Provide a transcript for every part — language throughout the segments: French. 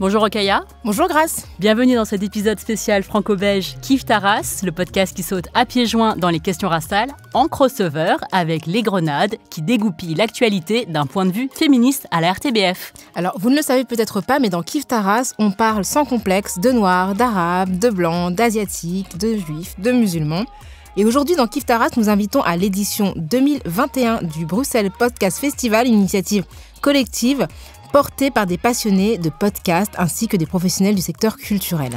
Bonjour Rokhaya. Bonjour Grace. Bienvenue dans cet épisode spécial franco-belge Kiffe ta race, le podcast qui saute à pieds joints dans les questions raciales, en crossover avec Les Grenades, qui dégoupillent l'actualité d'un point de vue féministe à la RTBF. Alors, vous ne le savez peut-être pas, mais dans Kiffe ta race, on parle sans complexe de noirs, d'arabes, de blancs, d'asiatiques, de juifs, de musulmans. Et aujourd'hui, dans Kiffe ta race, nous invitons à l'édition 2021 du Bruxelles Podcast Festival, une initiative collective portée par des passionnés de podcasts ainsi que des professionnels du secteur culturel.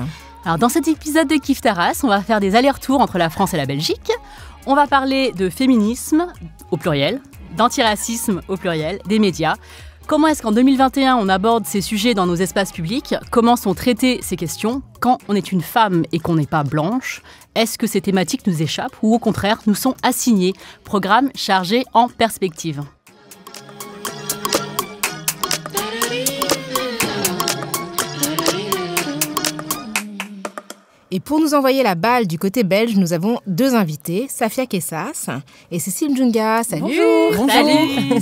Alors, dans cet épisode de Kiffe ta race, on va faire des allers-retours entre la France et la Belgique. On va parler de féminisme au pluriel, d'antiracisme au pluriel, des médias. Comment est-ce qu'en 2021, on aborde ces sujets dans nos espaces publics ? Comment sont traitées ces questions quand on est une femme et qu'on n'est pas blanche ? Est-ce que ces thématiques nous échappent ou au contraire nous sont assignées ? Programme chargé en perspective. Et pour nous envoyer la balle du côté belge, nous avons deux invités, Safia Kessas et Cécile Njunga. Salut. Bonjour.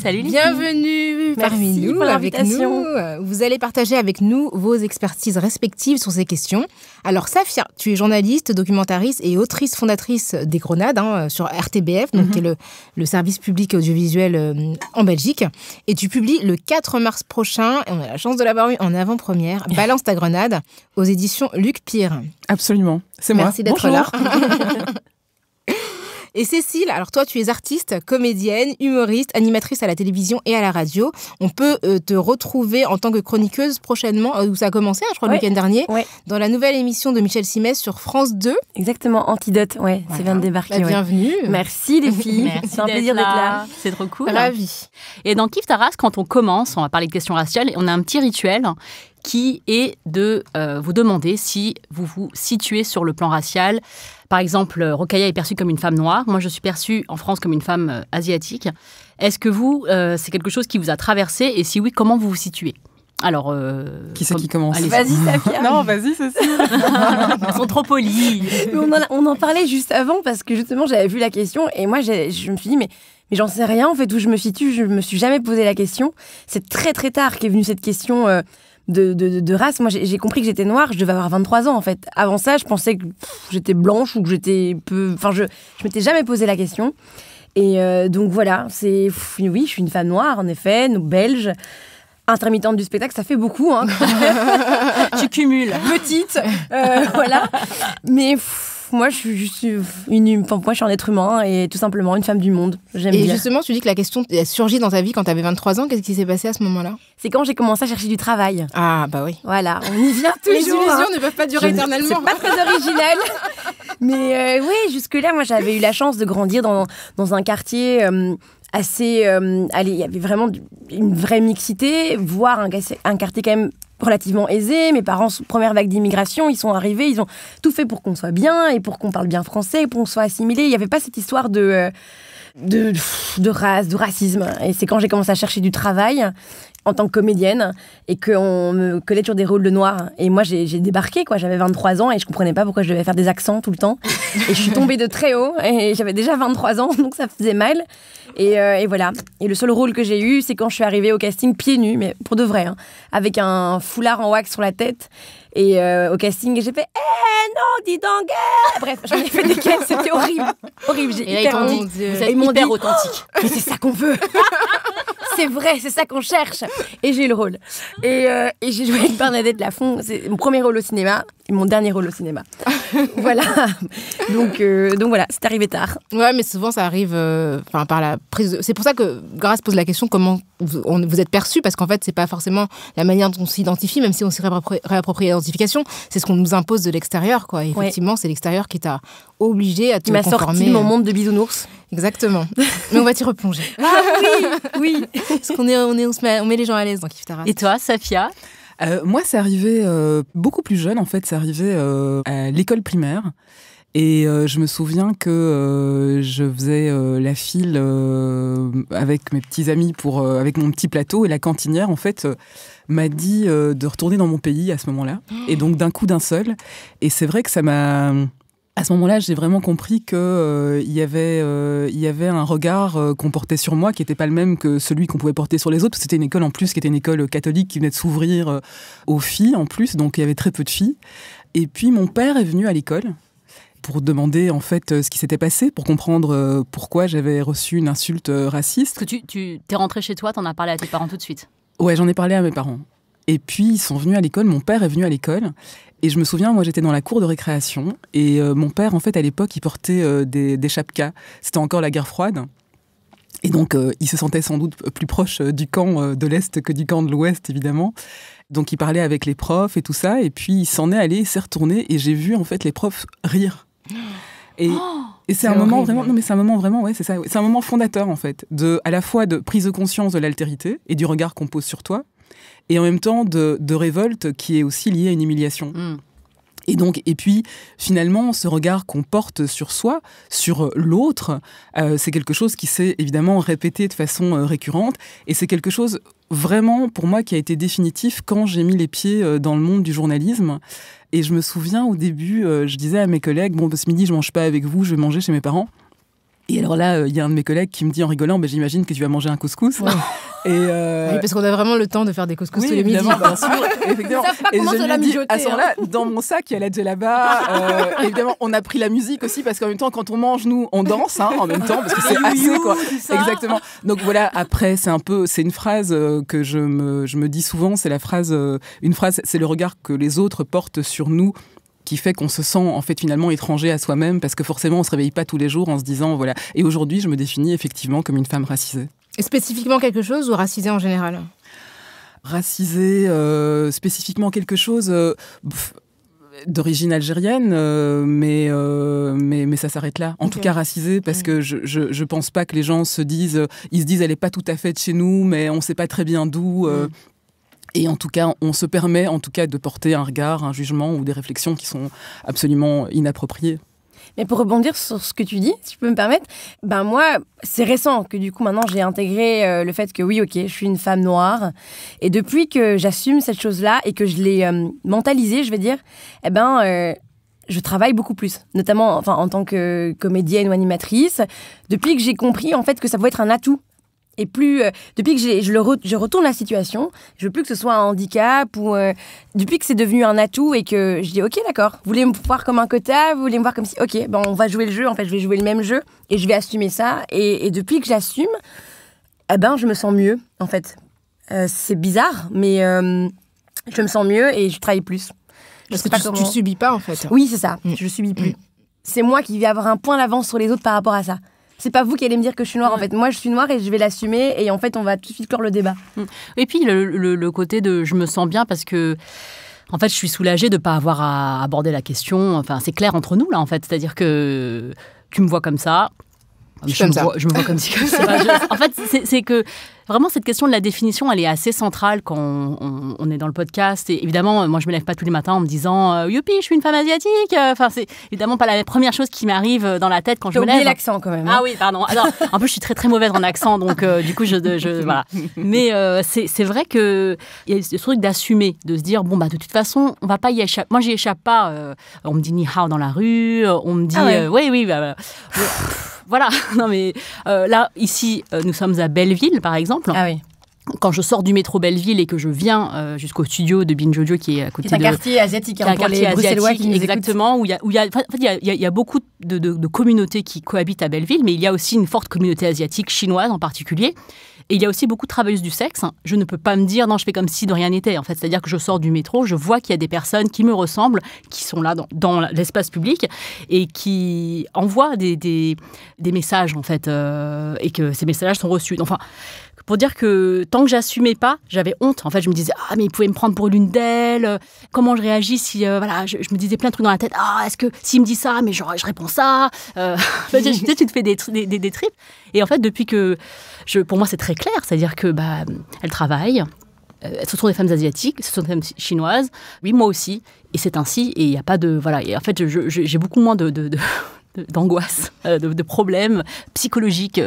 Salut. Bienvenue parmi nous, pour avec l'invitation. nous. Vous allez partager avec nous vos expertises respectives sur ces questions. Alors Safia, tu es journaliste, documentariste et autrice fondatrice des Grenades sur RTBF, donc qui est le service public audiovisuel en Belgique. Et tu publies le 4 mars prochain, et on a la chance de l'avoir eu en avant-première, Balance ta grenade aux éditions Luc Pire. Absolument, c'est moi. Merci d'être là. Et Cécile, alors toi, tu es artiste, comédienne, humoriste, animatrice à la télévision et à la radio. On peut te retrouver en tant que chroniqueuse prochainement, où ça a commencé, je crois, le week-end dernier, dans la nouvelle émission de Michel Simès sur France 2. Exactement, Antidote, voilà. Ça vient de débarquer. Bienvenue. Merci les filles, c'est un plaisir d'être là. C'est trop cool. Ravie. Et dans Kiffe ta race, quand on commence, on va parler de questions raciales, on a un petit rituel qui est de vous demander si vous vous situez sur le plan racial. Par exemple, Rokhaya est perçue comme une femme noire. Moi, je suis perçue en France comme une femme asiatique. Est-ce que vous, c'est quelque chose qui vous a traversé ? Et si oui, comment vous vous situez ? Alors, qui c'est qui commence ? Allez, vas-y, Safia. Non, vas-y, Cécile. Ils sont trop polis. On en parlait juste avant parce que justement, j'avais vu la question et moi, je me suis dit, mais j'en sais rien en fait où je me situe. Je me suis jamais posé la question. C'est très très tard qu'est venue cette question de race. Moi, j'ai compris que j'étais noire, je devais avoir 23 ans, en fait. Avant ça, je pensais que j'étais blanche ou que j'étais peu... Enfin, je m'étais jamais posé la question. Et donc, voilà, oui, je suis une femme noire, en effet, belge, intermittente du spectacle, ça fait beaucoup, hein. Tu cumules. Petite, voilà. Mais... moi, je suis un être humain et tout simplement une femme du monde. J'aime bien. Et justement, tu dis que la question a surgi dans ta vie quand tu avais 23 ans. Qu'est-ce qui s'est passé à ce moment-là ? C'est quand j'ai commencé à chercher du travail. Ah, bah oui. Voilà, on y vient toujours. Les illusions ne peuvent pas durer éternellement. C'est pas très original. Mais oui, jusque-là, moi, j'avais eu la chance de grandir dans un quartier... assez... il y avait vraiment une vraie mixité, voire un quartier quand même relativement aisé. Mes parents, première vague d'immigration, ils sont arrivés, ils ont tout fait pour qu'on soit bien et pour qu'on parle bien français, pour qu'on soit assimilés. Il n'y avait pas cette histoire de race, de racisme. Et c'est quand j'ai commencé à chercher du travail en tant que comédienne et qu'on me collait sur des rôles de noirs. Et moi, j'ai débarqué, quoi. J'avais 23 ans et je comprenais pas pourquoi je devais faire des accents tout le temps. Et je suis tombée de très haut et j'avais déjà 23 ans, donc ça faisait mal. Et voilà. Et le seul rôle que j'ai eu, c'est quand je suis arrivée au casting pieds nus, mais pour de vrai, hein, avec un foulard en wax sur la tête. Et au casting, j'ai fait non, dis donc. Bref, j'en ai fait des caisses, c'était horrible. Horrible, j'ai Et là, hyper honte. vous êtes hyper authentique. Mais c'est ça qu'on veut. C'est vrai, c'est ça qu'on cherche. Et j'ai eu le rôle. Et j'ai joué avec Bernadette Lafont. C'est mon premier rôle au cinéma et mon dernier rôle au cinéma. Voilà. Donc voilà, c'est arrivé tard. Ouais, mais souvent ça arrive par la prise. C'est pour ça que Grace pose la question comment vous êtes perçu, parce qu'en fait c'est pas forcément la manière dont on s'identifie, même si on s'y réapproprie l'identification, c'est ce qu'on nous impose de l'extérieur, quoi. Et effectivement, c'est l'extérieur qui t'a obligé à te conformer. Il m'a sorti de mon monde de bisounours. Exactement. Mais on va t'y replonger. Ah oui. Parce qu'on on met les gens à l'aise dans Kiffe ta race. Et toi, Safia ? Moi, c'est arrivé beaucoup plus jeune, en fait. C'est arrivé à l'école primaire. Et je me souviens que je faisais la file avec mes petits amis avec mon petit plateau. Et la cantinière, en fait, m'a dit de retourner dans mon pays à ce moment-là. Et donc, d'un coup, d'un seul. Et c'est vrai que ça m'a À ce moment-là, j'ai vraiment compris que il y avait un regard qu'on portait sur moi qui n'était pas le même que celui qu'on pouvait porter sur les autres. C'était une école en plus qui était une école catholique qui venait de s'ouvrir aux filles en plus, donc il y avait très peu de filles. Et puis mon père est venu à l'école pour demander en fait ce qui s'était passé, pour comprendre pourquoi j'avais reçu une insulte raciste. Parce que tu t'es rentré chez toi, t'en as parlé à tes parents tout de suite. Ouais, j'en ai parlé à mes parents. Et puis ils sont venus à l'école, mon père est venu à l'école. Et je me souviens, moi j'étais dans la cour de récréation et mon père, en fait, à l'époque, il portait des chapkas. C'était encore la guerre froide. Et donc, il se sentait sans doute plus proche du camp de l'Est que du camp de l'Ouest, évidemment. Donc, il parlait avec les profs et tout ça. Et puis, il s'en est allé, il s'est retourné et j'ai vu, en fait, les profs rire. Et c'est un moment vraiment... Non, mais c'est un moment vraiment... Ouais, c'est ça. C'est un moment fondateur, en fait, à la fois de prise de conscience de l'altérité et du regard qu'on pose sur toi, et en même temps de révolte qui est aussi liée à une humiliation. Et puis, finalement, ce regard qu'on porte sur soi, sur l'autre, c'est quelque chose qui s'est évidemment répété de façon récurrente. Et c'est quelque chose vraiment, pour moi, qui a été définitif quand j'ai mis les pieds dans le monde du journalisme. Et je me souviens, au début, je disais à mes collègues, bon, ce midi, je mange pas avec vous, je vais manger chez mes parents. Et alors là, il y a un de mes collègues qui me dit en rigolant, j'imagine que tu vas manger un couscous. Ouais. Oui, parce qu'on a vraiment le temps de faire des couscous tous les midis. Bien sûr, effectivement. Ils savent pas comment se la mijoter. À ce moment-là, dans mon sac, il y a la djellaba. Évidemment, on a pris la musique aussi, parce qu'en même temps, quand on mange, nous, on danse en même temps, parce que c'est assez, quoi. Exactement. Donc voilà, après, c'est une phrase que je me dis souvent, c'est une phrase, c'est le regard que les autres portent sur nous, qui fait qu'on se sent en fait finalement étranger à soi-même, parce que forcément on se réveille pas tous les jours en se disant voilà. Et aujourd'hui je me définis effectivement comme une femme racisée. Et spécifiquement quelque chose ou racisée en général? Racisée, spécifiquement quelque chose d'origine algérienne, mais ça s'arrête là. En tout cas racisée, parce que je pense pas que les gens se disent elle est pas tout à fait de chez nous, mais on sait pas très bien d'où. Et en tout cas, on se permet en tout cas de porter un regard, un jugement ou des réflexions qui sont absolument inappropriées. Mais pour rebondir sur ce que tu dis, si je peux me permettre, moi, c'est récent que du coup maintenant j'ai intégré le fait que oui, ok, je suis une femme noire. Et depuis que j'assume cette chose-là et que je l'ai mentalisée, je vais dire, je travaille beaucoup plus, notamment en tant que comédienne ou animatrice, depuis que j'ai compris en fait que ça pouvait être un atout. Et plus, depuis que je retourne la situation, je veux plus que ce soit un handicap ou depuis que c'est devenu un atout et que je dis ok d'accord, vous voulez me voir comme un quota, vous voulez me voir comme si ok, on va jouer le jeu, en fait je vais jouer le même jeu et je vais assumer ça et depuis que j'assume, je me sens mieux en fait. C'est bizarre mais je me sens mieux et je travaille plus. Parce que tu subis pas en fait. Oui c'est ça, je subis plus. C'est moi qui vais avoir un point d'avance sur les autres par rapport à ça. C'est pas vous qui allez me dire que je suis noire, en fait. Moi, je suis noire et je vais l'assumer. Et en fait, on va tout de suite clore le débat. Et puis, le côté de je me sens bien parce que, en fait, je suis soulagée de ne pas avoir à aborder la question. Enfin, c'est clair entre nous, là, en fait. C'est-à-dire que tu me vois comme ça. Je me vois comme si comme ça. En fait, c'est que vraiment cette question de la définition, elle est assez centrale quand on est dans le podcast. Et évidemment, moi, je me lève pas tous les matins en me disant youpi, je suis une femme asiatique. Enfin, c'est évidemment pas la première chose qui m'arrive dans la tête quand je me lève. T'as oublié l'accent quand même. Ah oui, pardon. Alors, en plus, je suis très très mauvaise en accent, donc du coup, voilà. Mais c'est vrai que il y a ce truc d'assumer, de se dire bon de toute façon, on va pas y échapper. Moi, j'y échappe pas. On me dit ni hao dans la rue. On me dit oui. Voilà, non mais là, ici, nous sommes à Belleville, par exemple. Ah oui. Quand je sors du métro Belleville et que je viens jusqu'au studio de Binge Audio qui est à côté de... C'est un quartier asiatique, pour les Bruxellois qui nous exactement, où il y a beaucoup de communautés qui cohabitent à Belleville, mais il y a aussi une forte communauté asiatique, chinoise en particulier. Et il y a aussi beaucoup de travailleuses du sexe. Je ne peux pas me dire, non, je fais comme si de rien n'était. En fait, c'est-à-dire que je sors du métro, je vois qu'il y a des personnes qui me ressemblent, qui sont là dans l'espace public et qui envoient des messages, en fait, et que ces messages sont reçus. Enfin, pour dire que tant que j'assumais pas, j'avais honte. En fait, je me disais, mais ils pouvaient me prendre pour l'une d'elles. Comment je réagis si, je me disais plein de trucs dans la tête. Est-ce que s'il me dit ça, mais je réponds ça. Peut-être tu te fais des tripes. Et en fait, depuis que pour moi, c'est très clair. C'est-à-dire que elles travaillent. Ce sont des femmes asiatiques, ce sont des femmes chinoises. Oui, moi aussi. Et c'est ainsi. Et il n'y a pas de... Voilà. Et en fait, j'ai beaucoup moins de d'angoisse, de problèmes psychologiques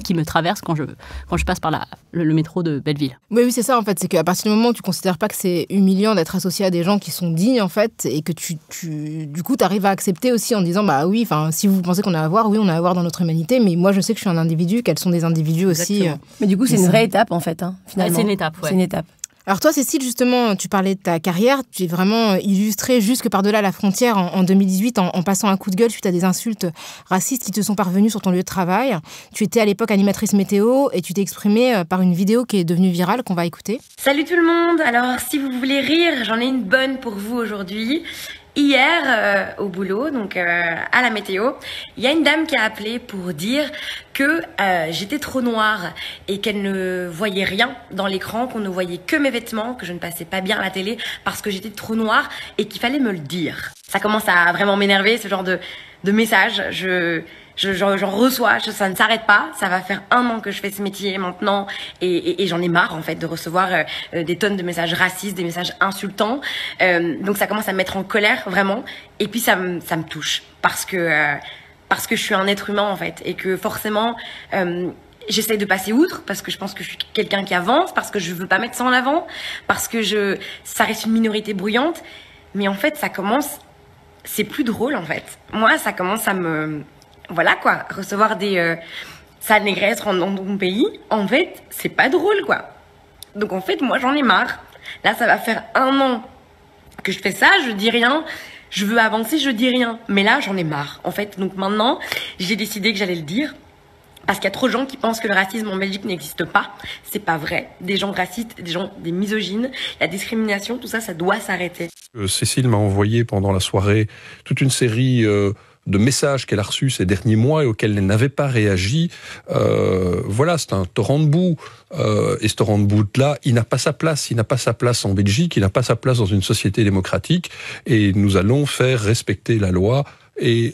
qui me traversent quand je passe par le métro de Belleville. Oui, c'est ça en fait, c'est qu'à partir du moment où tu considères pas que c'est humiliant d'être associé à des gens qui sont dignes en fait, et que du coup t'arrives à accepter aussi en disant bah oui, enfin si vous pensez qu'on a à voir, oui on a à voir dans notre humanité, mais moi je sais que je suis un individu, qu'elles sont des individus aussi. Mais du coup c'est une vraie étape en fait, finalement. C'est une étape, ouais. C'est une étape. Alors toi, Cécile, justement, tu parlais de ta carrière, tu es vraiment illustrée jusque par-delà la frontière en 2018 en passant un coup de gueule suite à des insultes racistes qui te sont parvenues sur ton lieu de travail. Tu étais à l'époque animatrice météo et tu t'es exprimée par une vidéo qui est devenue virale, qu'on va écouter. Salut tout le monde, alors si vous voulez rire, j'en ai une bonne pour vous aujourd'hui. Hier, au boulot, donc à la météo, il y a une dame qui a appelé pour dire que j'étais trop noire et qu'elle ne voyait rien dans l'écran, qu'on ne voyait que mes vêtements, que je ne passais pas bien à la télé parce que j'étais trop noire et qu'il fallait me le dire. Ça commence à vraiment m'énerver, ce genre de message. J'en reçois, ça ne s'arrête pas. Ça va faire 1 an que je fais ce métier maintenant et j'en ai marre en fait de recevoir des tonnes de messages racistes, des messages insultants. Donc ça commence à me mettre en colère vraiment. Et puis ça me touche parce que je suis un être humain en fait et que forcément j'essaie de passer outre parce que je pense que je suis quelqu'un qui avance, parce que je veux pas mettre ça en avant, parce que ça reste une minorité bruyante. Mais en fait c'est plus drôle en fait. Moi ça commence à me... Voilà quoi, recevoir des sales négresses dans mon pays, en fait, c'est pas drôle quoi. Donc en fait, moi j'en ai marre. Là, ça va faire 1 an que je fais ça, je dis rien. Je veux avancer, je dis rien. Mais là, j'en ai marre en fait. Donc maintenant, j'ai décidé que j'allais le dire. Parce qu'il y a trop de gens qui pensent que le racisme en Belgique n'existe pas. C'est pas vrai. Des gens racistes, des misogynes, la discrimination, tout ça, ça doit s'arrêter. Cécile m'a envoyé pendant la soirée toute une série de messages qu'elle a reçus ces derniers mois et auxquels elle n'avait pas réagi. Voilà, c'est un torrent de boue. Et ce torrent de boue-là, il n'a pas sa place. Il n'a pas sa place en Belgique, il n'a pas sa place dans une société démocratique. Et nous allons faire respecter la loi et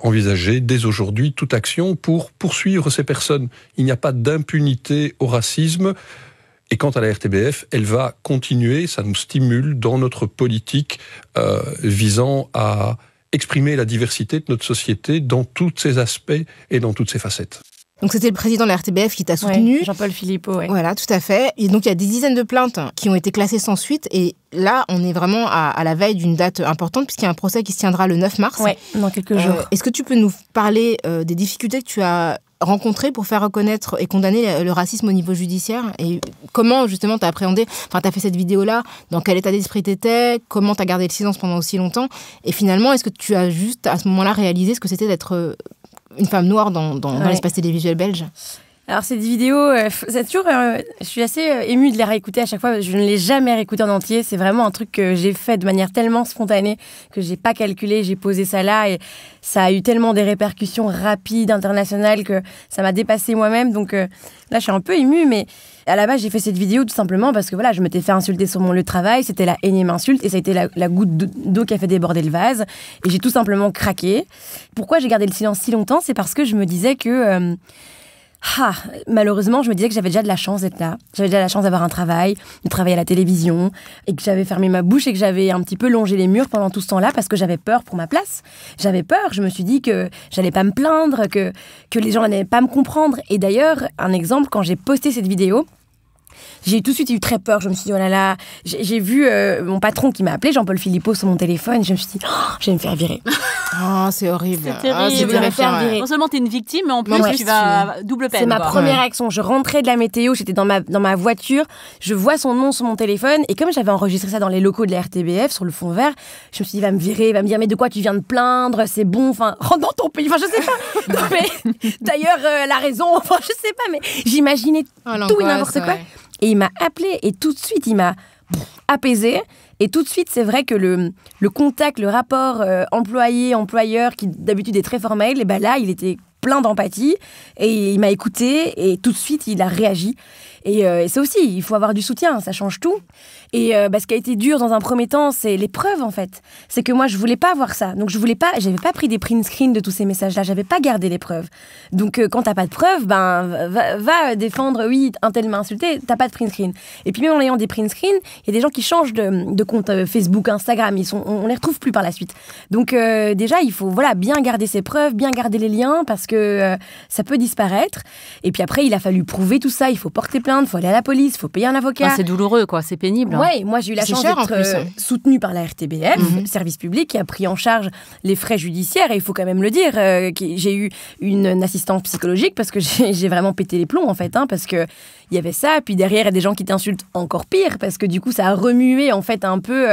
envisager dès aujourd'hui toute action pour poursuivre ces personnes. Il n'y a pas d'impunité au racisme. Et quant à la RTBF, elle va continuer, ça nous stimule dans notre politique visant à exprimer la diversité de notre société dans tous ses aspects et dans toutes ses facettes. Donc c'était le président de la RTBF qui t'a soutenu. Ouais, Jean-Paul Philippot, ouais. Voilà, tout à fait. Et donc il y a des dizaines de plaintes qui ont été classées sans suite. Et là, on est vraiment à la veille d'une date importante puisqu'il y a un procès qui se tiendra le 9 mars. Ouais, dans quelques jours. Est-ce que tu peux nous parler des difficultés que tu as rencontrées pour faire reconnaître et condamner le racisme au niveau judiciaire? Et comment, justement, tu as appréhendé, enfin, tu as fait cette vidéo-là, dans quel état d'esprit tu étais, comment tu as gardé le silence pendant aussi longtemps? Et finalement, est-ce que tu as juste, à ce moment-là, réalisé ce que c'était d'être une femme noire dans l'espace télévisuel belge? Alors cette vidéo, c'est toujours, je suis assez émue de les réécouter à chaque fois. Je ne l'ai jamais réécoutée en entier. C'est vraiment un truc que j'ai fait de manière tellement spontanée que j'ai pas calculé. J'ai posé ça là et ça a eu tellement des répercussions rapides, internationales, que ça m'a dépassée moi-même. Donc là, je suis un peu émue, mais à la base, j'ai fait cette vidéo tout simplement parce que voilà, je m'étais fait insulter sur mon lieu de travail. C'était la énième insulte et ça a été la goutte d'eau qui a fait déborder le vase. Et j'ai tout simplement craqué. Pourquoi j'ai gardé le silence si longtemps? C'est parce que je me disais que... malheureusement, je me disais que j'avais déjà de la chance d'être là. J'avais déjà la chance d'avoir un travail, de travailler à la télévision, et que j'avais fermé ma bouche et que j'avais un petit peu longé les murs pendant tout ce temps-là parce que j'avais peur pour ma place. J'avais peur, je me suis dit que j'allais pas me plaindre, que les gens n'allaient pas me comprendre. Et d'ailleurs, un exemple, quand j'ai posté cette vidéo, j'ai tout de suite eu très peur. Je me suis dit, oh là là, j'ai vu mon patron qui m'a appelé, Jean-Paul Philippot, sur mon téléphone. Et je me suis dit, je vais me faire virer. Oh, c'est horrible. C'est terrible. Je vais me faire virer. Non seulement t'es une victime, mais en plus tu vas double peine. C'est ma première action. Je rentrais de la météo, j'étais dans ma voiture, je vois son nom sur mon téléphone. Et comme j'avais enregistré ça dans les locaux de la RTBF, sur le fond vert, je me suis dit, il va me virer, il va me dire, mais de quoi tu viens de plaindre? C'est bon, enfin, rentre dans ton pays. Enfin, je sais pas. Non, mais d'ailleurs, la raison, enfin, je sais pas, mais j'imaginais tout et n'importe quoi. Et il m'a appelé et tout de suite, il m'a apaisé. Et tout de suite, c'est vrai que le contact, le rapport employé-employeur, qui d'habitude est très formel, et ben là, il était plein d'empathie et il m'a écouté et tout de suite, il a réagi. Et ça aussi, il faut avoir du soutien, ça change tout. Et ce qui a été dur dans un premier temps, c'est les preuves en fait. C'est que moi, je voulais pas voir ça. Donc j'avais pas pris des print screens de tous ces messages-là, j'avais pas gardé les preuves. Donc quand t'as pas de preuves, va défendre, oui, un tel m'a insulté, t'as pas de print screen. Et puis même en ayant des print screens, il y a des gens qui changent de compte Facebook, Instagram, on les retrouve plus par la suite. Donc déjà, il faut bien garder ses preuves, bien garder les liens, parce que ça peut disparaître. Et puis après, il a fallu prouver tout ça, il faut porter plainte, il faut aller à la police, il faut payer un avocat. C'est douloureux, quoi, c'est pénible. Ouais, moi j'ai eu la chance d'être soutenue par la RTBF, service public, qui a pris en charge les frais judiciaires, et il faut quand même le dire, j'ai eu une assistance psychologique parce que j'ai vraiment pété les plombs en fait, parce que il y avait ça, puis derrière il y a des gens qui t'insultent encore pire, parce que du coup ça a remué en fait un peu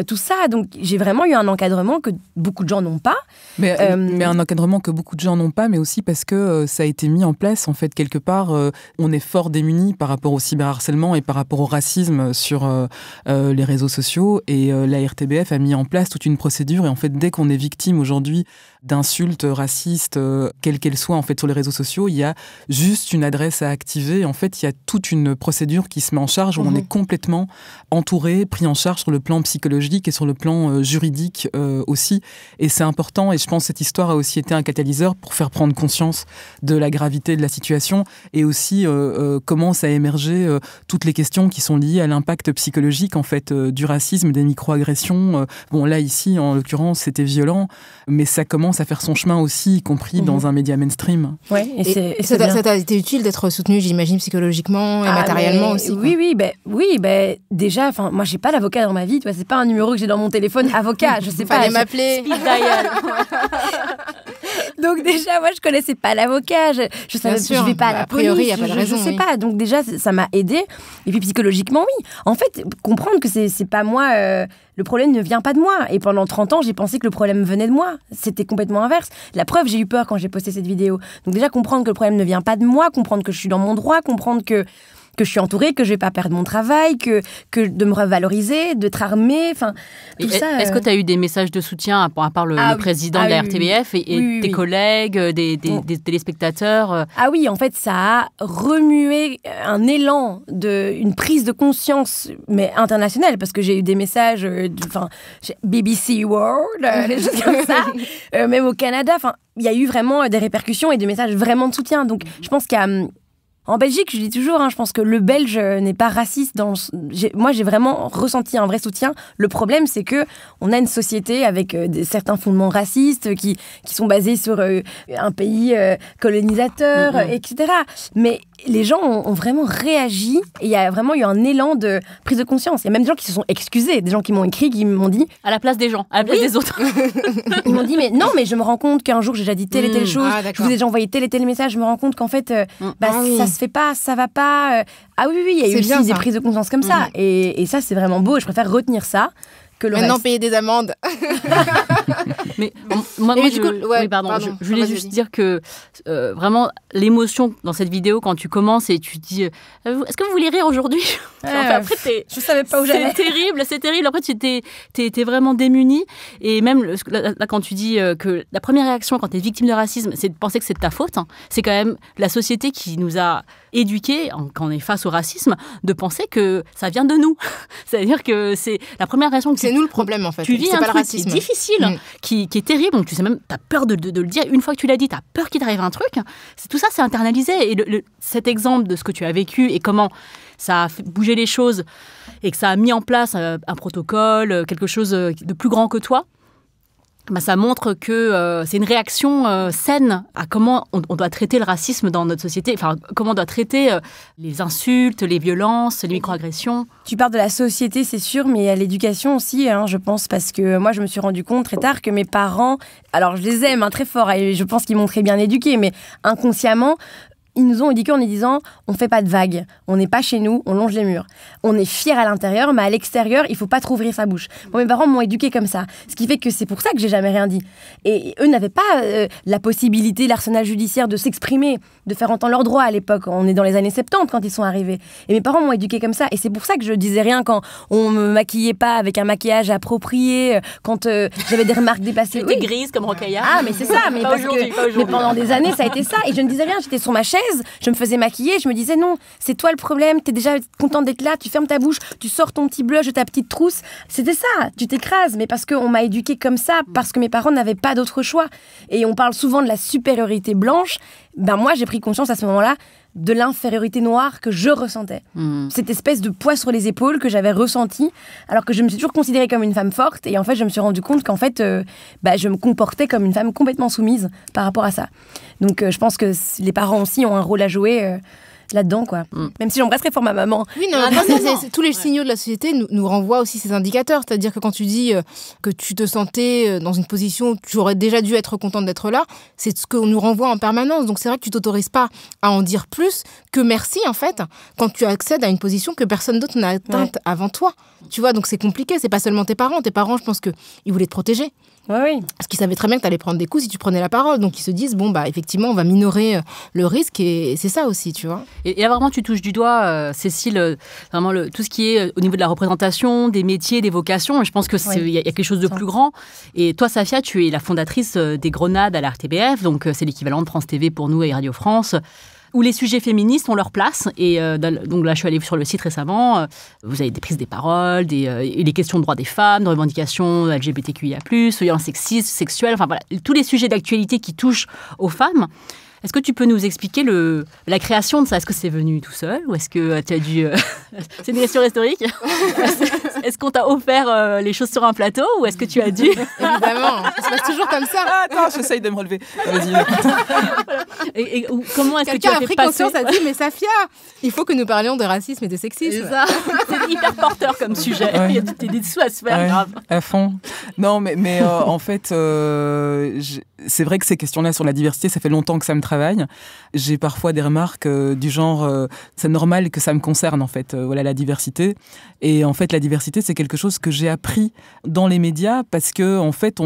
tout ça, donc j'ai vraiment eu un encadrement que beaucoup de gens n'ont pas. Mais un encadrement que beaucoup de gens n'ont pas, mais aussi parce que ça a été mis en place en fait quelque part, on est fort démunis par rapport au cyberharcèlement et par rapport au racisme sur les réseaux sociaux, et la RTBF a mis en place toute une procédure, et en fait dès qu'on est victime aujourd'hui d'insultes racistes, quelles qu'elles soient en fait sur les réseaux sociaux, il y a juste une adresse à activer. En fait, il y a toute une procédure qui se met en charge où on est complètement entouré, pris en charge sur le plan psychologique et sur le plan juridique aussi. Et c'est important, et je pense que cette histoire a aussi été un catalyseur pour faire prendre conscience de la gravité de la situation, et aussi commencent à émerger toutes les questions qui sont liées à l'impact psychologique en fait du racisme, des microagressions. Bon là ici en l'occurrence c'était violent, mais ça commence à faire son chemin aussi, y compris dans un média mainstream. Ouais, et ça t'a été utile d'être soutenu, j'imagine, psychologiquement et matériellement aussi. Oui, déjà, moi j'ai pas d'avocat dans ma vie, c'est pas un numéro que j'ai dans mon téléphone, avocat, je sais pas. Fallait m'appeler. Speed dial. Donc déjà, moi je connaissais pas l'avocat, je savais que je vais pas à la police, a priori, y a pas de raison, je sais pas. Donc déjà ça m'a aidé, et puis psychologiquement oui. En fait, comprendre que c'est pas moi, le problème ne vient pas de moi. Et pendant 30 ans, j'ai pensé que le problème venait de moi. C'était complètement inverse. La preuve, j'ai eu peur quand j'ai posté cette vidéo. Donc déjà, comprendre que le problème ne vient pas de moi, comprendre que je suis dans mon droit, comprendre que je suis entourée, que je vais pas perdre mon travail, que de me revaloriser, d'être armée, tout ça. Est-ce que tu as eu des messages de soutien, à part le président de la RTBF et tes collègues, des téléspectateurs Ah oui, en fait, ça a remué un élan, une prise de conscience, mais internationale, parce que j'ai eu des messages, BBC World, des choses comme ça, même au Canada. Il y a eu vraiment des répercussions et des messages vraiment de soutien. Donc, je pense qu'il y a... En Belgique, je dis toujours, je pense que le Belge n'est pas raciste. Moi, j'ai vraiment ressenti un vrai soutien. Le problème, c'est que on a une société avec certains fondements racistes qui sont basés sur un pays colonisateur, etc. Mais les gens ont vraiment réagi, et il y a vraiment eu un élan de prise de conscience. Il y a même des gens qui se sont excusés, des gens qui m'ont écrit, qui m'ont dit... À la place des gens, à la place des autres. Ils m'ont dit, mais je me rends compte qu'un jour, j'ai déjà dit telle et telle chose, je vous ai déjà envoyé tel et tel message, je me rends compte qu'en fait, ça se fait pas, ça va pas. Ah oui, il y a eu aussi des prises de conscience comme ça. Et ça, c'est vraiment beau, et je préfère retenir ça que le Maintenant, reste. payer des amendes. Mais moi je voulais juste dire que vraiment l'émotion dans cette vidéo quand tu commences et tu dis est-ce que vous voulez rire aujourd'hui? Après je savais pas où j'allais. C'est terrible. Après t'es vraiment démuni, et même là quand tu dis que la première réaction quand t'es victime de racisme, c'est de penser que c'est de ta faute. C'est quand même la société qui nous a éduqués, quand on est face au racisme, de penser que ça vient de nous. C'est-à-dire que c'est la première réaction que c'est nous le problème en fait. Tu vis un truc qui est difficile, qui est terrible, donc tu sais même, t'as peur de le dire. Une fois que tu l'as dit, t'as peur qu'il t'arrive un truc. Tout ça, c'est internalisé. Et cet exemple de ce que tu as vécu et comment ça a fait bouger les choses et que ça a mis en place un protocole, quelque chose de plus grand que toi, ça montre que c'est une réaction saine à comment on doit traiter le racisme dans notre société, comment on doit traiter les insultes, les violences, les microagressions. Tu parles de la société, c'est sûr, mais il y a l'éducation aussi, je pense, parce que moi, je me suis rendu compte très tard que mes parents, alors je les aime très fort, et je pense qu'ils m'ont très bien éduquée, mais inconsciemment, ils nous ont éduqués en nous disant on fait pas de vagues, on n'est pas chez nous, on longe les murs. On est fiers à l'intérieur, mais à l'extérieur, il faut pas trop ouvrir sa bouche. Moi, mes parents m'ont éduquée comme ça, ce qui fait que c'est pour ça que j'ai jamais rien dit. Et eux n'avaient pas la possibilité, l'arsenal judiciaire de s'exprimer, de faire entendre leurs droits à l'époque. On est dans les années 70 quand ils sont arrivés. Et mes parents m'ont éduquée comme ça, et c'est pour ça que je disais rien quand on me maquillait pas avec un maquillage approprié, quand j'avais des remarques déplacées. J'étais grise comme Rokhaya. Ah, mais c'est ça, mais parce que mais pendant des années, ça a été ça, et je ne disais rien, j'étais sur ma chaise. l'aise, je me faisais maquiller, je me disais non, c'est toi le problème, t'es déjà contente d'être là, tu fermes ta bouche, tu sors ton petit blush de ta petite trousse. C'était ça, tu t'écrases, mais parce qu'on m'a éduquée comme ça, parce que mes parents n'avaient pas d'autre choix. Et on parle souvent de la supériorité blanche. Ben moi, j'ai pris conscience à ce moment-là de l'infériorité noire que je ressentais. Cette espèce de poids sur les épaules que j'avais ressenti, alors que je me suis toujours considérée comme une femme forte. Et en fait, je me suis rendu compte qu'en fait, je me comportais comme une femme complètement soumise par rapport à ça. Donc, je pense que les parents aussi ont un rôle à jouer là-dedans, quoi. Même si j'embrasse très fort ma maman. Oui, non, tous les signaux de la société nous renvoient aussi ces indicateurs. C'est-à-dire que quand tu dis que tu te sentais dans une position où tu aurais déjà dû être contente d'être là, c'est ce qu'on nous renvoie en permanence. Donc c'est vrai que tu t'autorises pas à en dire plus que merci, en fait, quand tu accèdes à une position que personne d'autre n'a atteinte avant toi. Tu vois, donc c'est compliqué. C'est pas seulement tes parents. Tes parents, je pense qu'ils voulaient te protéger. Oui. Parce qu'ils savaient très bien que tu allais prendre des coups si tu prenais la parole. Donc ils se disent, effectivement, on va minorer le risque. Et c'est ça aussi, tu vois. Et là, vraiment, tu touches du doigt, Cécile, vraiment tout ce qui est au niveau de la représentation, des métiers, des vocations. Et je pense qu'il y a quelque chose de plus grand. Et toi, Safia, tu es la fondatrice des Grenades à la RTBF. Donc c'est l'équivalent de France TV pour nous et Radio France, où les sujets féministes ont leur place. Et donc là, je suis allée sur le site récemment. Vous avez des prises des paroles, les questions de droits des femmes, de revendications LGBTQIA+, violences sexistes, sexuelles, enfin voilà, tous les sujets d'actualité qui touchent aux femmes. Est-ce que tu peux nous expliquer la création de ça? Est-ce que c'est venu tout seul ou est-ce que tu as dû... C'est une question historique. Est-ce qu'on t'a offert les choses sur un plateau ou est-ce que tu as dû... Évidemment, ça se passe toujours comme ça. Attends, j'essaye de me relever. Vas-y. Et comment est-ce que tu Quelqu'un as a fait pris passer... conscience, a dit, mais Safia, il faut que nous parlions de racisme et de sexisme. C'est ça. C'est hyper porteur comme sujet. Ouais. Il y a des dessous à se faire, grave. À fond. Non, mais en fait, c'est vrai que ces questions-là sur la diversité, ça fait longtemps que ça me travaille. J'ai parfois des remarques du genre c'est normal que ça me concerne en fait, voilà la diversité. Et en fait la diversité c'est quelque chose que j'ai appris dans les médias parce que en fait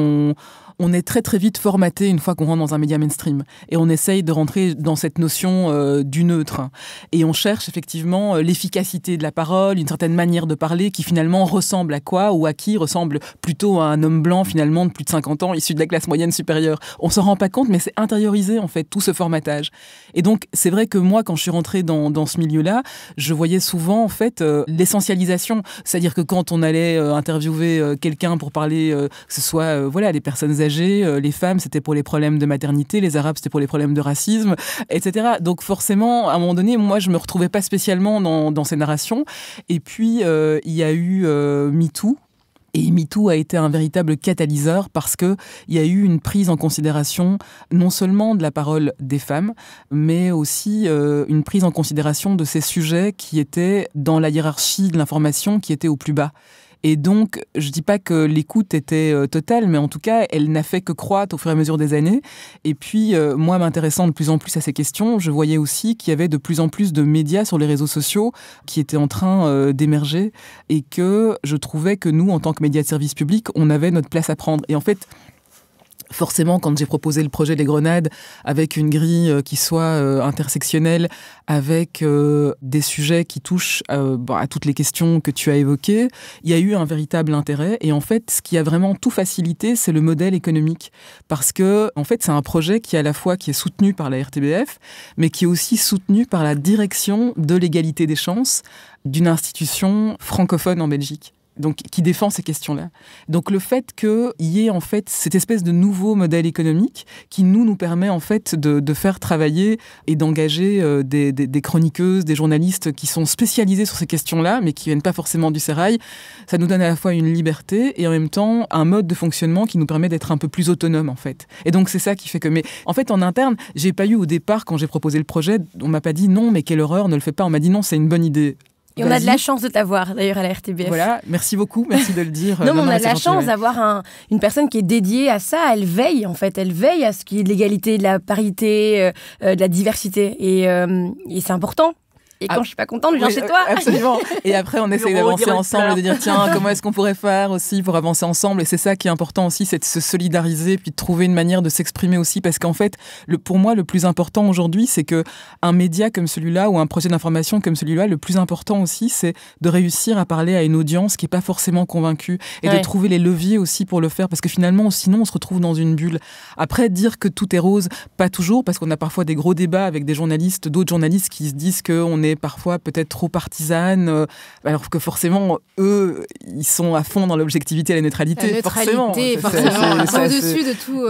on est très très vite formaté une fois qu'on rentre dans un média mainstream et on essaye de rentrer dans cette notion du neutre et on cherche effectivement l'efficacité de la parole, une certaine manière de parler qui finalement ressemble à quoi ou à qui ressemble plutôt à un homme blanc finalement de plus de 50 ans issu de la classe moyenne supérieure. On s'en rend pas compte mais c'est intériorisé en fait tout ce formatage. Et donc c'est vrai que moi quand je suis rentrée dans ce milieu-là, je voyais souvent en fait l'essentialisation, c'est-à-dire que quand on allait interviewer quelqu'un pour parler que ce soit voilà des personnes âgées, les femmes c'était pour les problèmes de maternité, les arabes c'était pour les problèmes de racisme, etc. Donc forcément à un moment donné moi je me retrouvais pas spécialement dans ces narrations. Et puis il y a eu MeToo. Et MeToo a été un véritable catalyseur parce qu'il y a eu une prise en considération non seulement de la parole des femmes, mais aussi une prise en considération de ces sujets qui étaient dans la hiérarchie de l'information, qui étaient au plus bas. Et donc, je dis pas que l'écoute était totale, mais en tout cas, elle n'a fait que croître au fur et à mesure des années. Et puis, moi, m'intéressant de plus en plus à ces questions, je voyais aussi qu'il y avait de plus en plus de médias sur les réseaux sociaux qui étaient en train d'émerger et que je trouvais que nous, en tant que médias de service public, on avait notre place à prendre. Et en fait, forcément, quand j'ai proposé le projet des Grenades avec une grille qui soit intersectionnelle, avec des sujets qui touchent à toutes les questions que tu as évoquées, il y a eu un véritable intérêt. Et en fait, ce qui a vraiment tout facilité, c'est le modèle économique. Parce que, en fait, c'est un projet qui, à la fois, qui est soutenu par la RTBF, mais qui est aussi soutenu par la direction de l'égalité des chances d'une institution francophone en Belgique. Donc, qui défend ces questions-là. Donc, le fait qu'il y ait, en fait, cette espèce de nouveau modèle économique qui nous permet, en fait, de faire travailler et d'engager des chroniqueuses, des journalistes qui sont spécialisés sur ces questions-là, mais qui viennent pas forcément du sérail, ça nous donne à la fois une liberté et en même temps un mode de fonctionnement qui nous permet d'être un peu plus autonome, en fait. Et donc, c'est ça qui fait que... Mais en fait, en interne, j'ai pas eu au départ, quand j'ai proposé le projet, on m'a pas dit non, mais quelle horreur, ne le fais pas. On m'a dit non, c'est une bonne idée. Et on a de la chance de t'avoir, d'ailleurs, à la RTBF. Voilà, merci beaucoup, merci de le dire. Non, mais on a de la chance d'avoir une personne qui est dédiée à ça. Elle veille, en fait. Elle veille à ce qu'il y ait de l'égalité, de la parité, de la diversité. Et c'est important. Et quand je suis pas contente, je viens chez toi. Absolument. Et après, on essaye d'avancer ensemble et de dire, tiens, comment est-ce qu'on pourrait faire aussi pour avancer ensemble? Et c'est ça qui est important aussi, c'est de se solidariser, puis de trouver une manière de s'exprimer aussi. Parce qu'en fait, pour moi, le plus important aujourd'hui, c'est que un média comme celui-là ou un projet d'information comme celui-là, le plus important aussi, c'est de réussir à parler à une audience qui est pas forcément convaincue et de trouver les leviers aussi pour le faire. Parce que finalement, sinon, on se retrouve dans une bulle. Après, dire que tout est rose, pas toujours, parce qu'on a parfois des gros débats avec des journalistes, d'autres journalistes qui se disent qu'on est parfois peut-être trop partisane, alors que forcément, eux, ils sont à fond dans l'objectivité et la neutralité. Forcément. Ils sont au-dessus de tout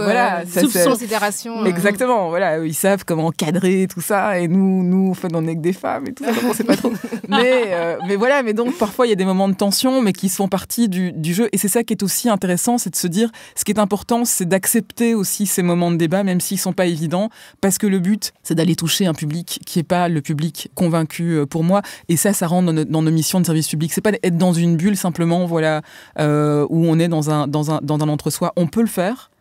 soupçon, considération. Exactement, voilà, ils savent comment cadrer tout ça, et nous, on est que des femmes et tout ça, donc on sait pas trop. Mais voilà, mais donc parfois il y a des moments de tension, mais qui font partie du jeu, et c'est ça qui est aussi intéressant, c'est de se dire, ce qui est important, c'est d'accepter aussi ces moments de débat, même s'ils sont pas évidents, parce que le but, c'est d'aller toucher un public qui est pas le public convaincu pour moi, et ça rentre dans nos missions de service public. C'est pas être dans une bulle simplement, voilà, où on est dans un entre-soi. On peut le faire,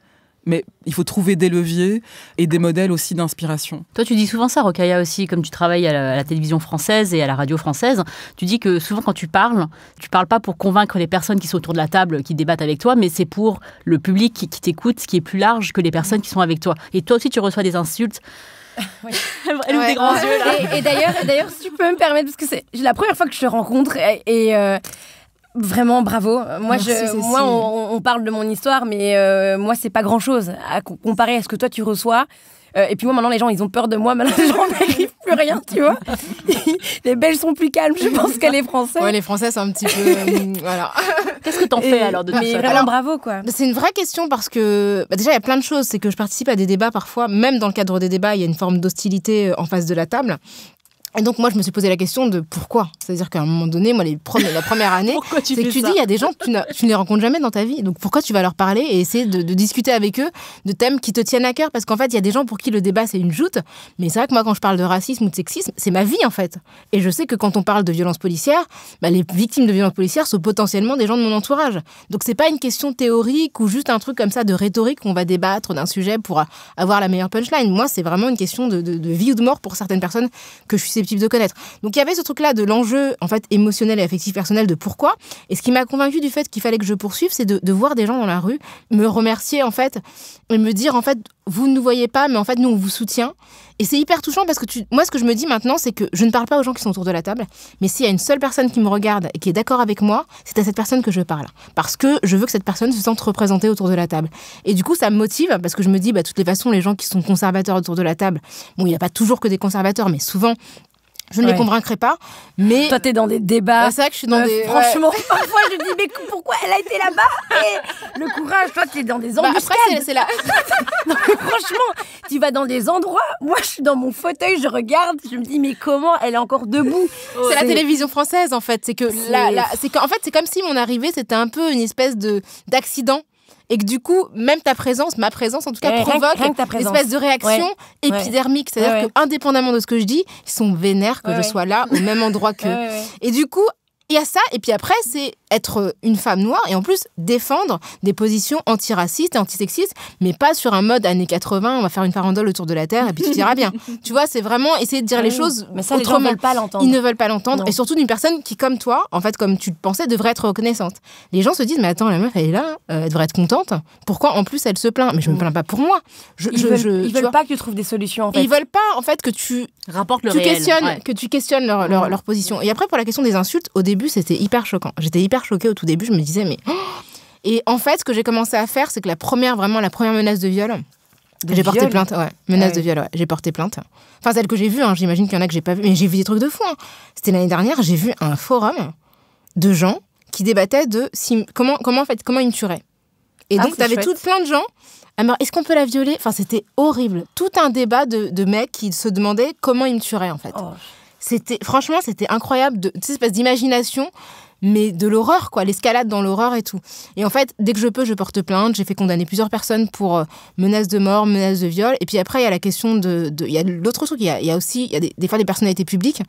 mais il faut trouver des leviers et des modèles aussi d'inspiration. Toi, tu dis souvent ça, Rokhaya, aussi, comme tu travailles à la télévision française et à la radio française, tu dis que souvent quand tu parles pas pour convaincre les personnes qui sont autour de la table, qui débattent avec toi, mais c'est pour le public qui t'écoute, qui est plus large que les personnes qui sont avec toi. Et toi aussi, tu reçois des insultes. Oui. Elle ouvre des grands yeux, là. Et d'ailleurs, si tu peux me permettre, parce que c'est la première fois que je te rencontre, et vraiment bravo. On parle de mon histoire, mais moi c'est pas grand chose à comparer à ce que toi tu reçois. Et puis moi maintenant les gens ils ont peur de moi, maintenant les gens n'écrivent plus rien, tu vois. Les Belges sont plus calmes, je pense, que les Français. Ouais, les Français c'est un petit peu voilà. Qu'est-ce que t'en fais alors de tout ça? Vraiment bravo quoi. C'est une vraie question parce que déjà il y a plein de choses, c'est que je participe à des débats parfois, même dans le cadre des débats il y a une forme d'hostilité en face de la table. Et donc moi je me suis posé la question de pourquoi. C'est-à-dire qu'à un moment donné, moi la première année, c'est que tu dis il y a des gens que tu ne les rencontres jamais dans ta vie. Donc pourquoi tu vas leur parler et essayer de discuter avec eux de thèmes qui te tiennent à cœur? Parce qu'en fait il y a des gens pour qui le débat c'est une joute. Mais c'est vrai que moi quand je parle de racisme ou de sexisme, c'est ma vie en fait. Et je sais que quand on parle de violences policières, les victimes de violences policières sont potentiellement des gens de mon entourage. Donc c'est pas une question théorique ou juste un truc comme ça de rhétorique qu'on va débattre d'un sujet pour avoir la meilleure punchline. Moi c'est vraiment une question de vie ou de mort pour certaines personnes que je suis susceptible de connaître. Donc il y avait ce truc-là de l'enjeu en fait émotionnel et affectif personnel de pourquoi. Et ce qui m'a convaincu du fait qu'il fallait que je poursuive, c'est de voir des gens dans la rue me remercier en fait et me dire en fait vous ne nous voyez pas, mais en fait nous on vous soutient. Et c'est hyper touchant parce que moi ce que je me dis maintenant c'est que je ne parle pas aux gens qui sont autour de la table, mais s'il y a une seule personne qui me regarde et qui est d'accord avec moi, c'est à cette personne que je parle. Parce que je veux que cette personne se sente représentée autour de la table. Et du coup ça me motive parce que je me dis de toutes les façons les gens qui sont conservateurs autour de la table, bon il n'y a pas toujours que des conservateurs, mais souvent je ne les convaincrai pas, mais... Toi, t'es dans des débats. C'est vrai que je suis dans des... Franchement, parfois, je dis, mais pourquoi elle a été là-bas? Et le courage, toi, t'es dans des embuscades. Après, c'est là. Non, mais franchement, tu vas dans des endroits... Moi, je suis dans mon fauteuil, je regarde, je me dis, mais comment elle est encore debout? C'est la télévision française, en fait. En fait, c'est comme si mon arrivée, c'était un peu une espèce d'accident. Et que du coup, même ta présence, ma présence en tout cas, provoque une espèce de réaction épidermique. C'est-à-dire que indépendamment de ce que je dis, ils sont vénères que je sois là, au même endroit qu'eux. Et du coup, il y a ça, et puis après, c'est être une femme noire et en plus défendre des positions antiracistes et antisexistes, mais pas sur un mode années 80, on va faire une farandole autour de la Terre et puis tout ira bien. Tu vois, c'est vraiment essayer de dire les choses mais ça, autrement. Les gens veulent pas l'entendre. Ils ne veulent pas l'entendre, et surtout d'une personne qui, comme toi, en fait, comme tu le pensais, devrait être reconnaissante. Les gens se disent, mais attends, la meuf, elle est là, elle devrait être contente. Pourquoi, en plus, elle se plaint? Mais je me plains pas pour moi. Ils veulent pas que tu trouves des solutions, en fait. Et ils veulent pas, en fait, que tu questionnes leur position. Et après, pour la question des insultes, au début, c'était hyper choquant. J'étais hyper choquée au tout début, je me disais, mais... Et en fait, ce que j'ai commencé à faire, c'est que la première menace de viol, j'ai porté plainte. Ouais, menace de viol, ouais. J'ai porté plainte. Enfin, celle que j'ai vue, j'imagine qu'il y en a que j'ai pas vu, mais j'ai vu des trucs de fou. C'était l'année dernière, j'ai vu un forum de gens qui débattaient de comment ils me tueraient. Et donc, t'avais plein de gens. Alors, est-ce qu'on peut la violer? Enfin, c'était horrible. Tout un débat de mecs qui se demandaient comment ils me tueraient, en fait. Franchement, c'était incroyable, cette espèce d'imagination, mais de l'horreur, quoi, l'escalade dans l'horreur et tout. Et en fait, dès que je peux, je porte plainte. J'ai fait condamner plusieurs personnes pour menaces de mort, menaces de viol. Et puis après, il y a la question il y a l'autre truc, il y a aussi, des fois des personnalités publiques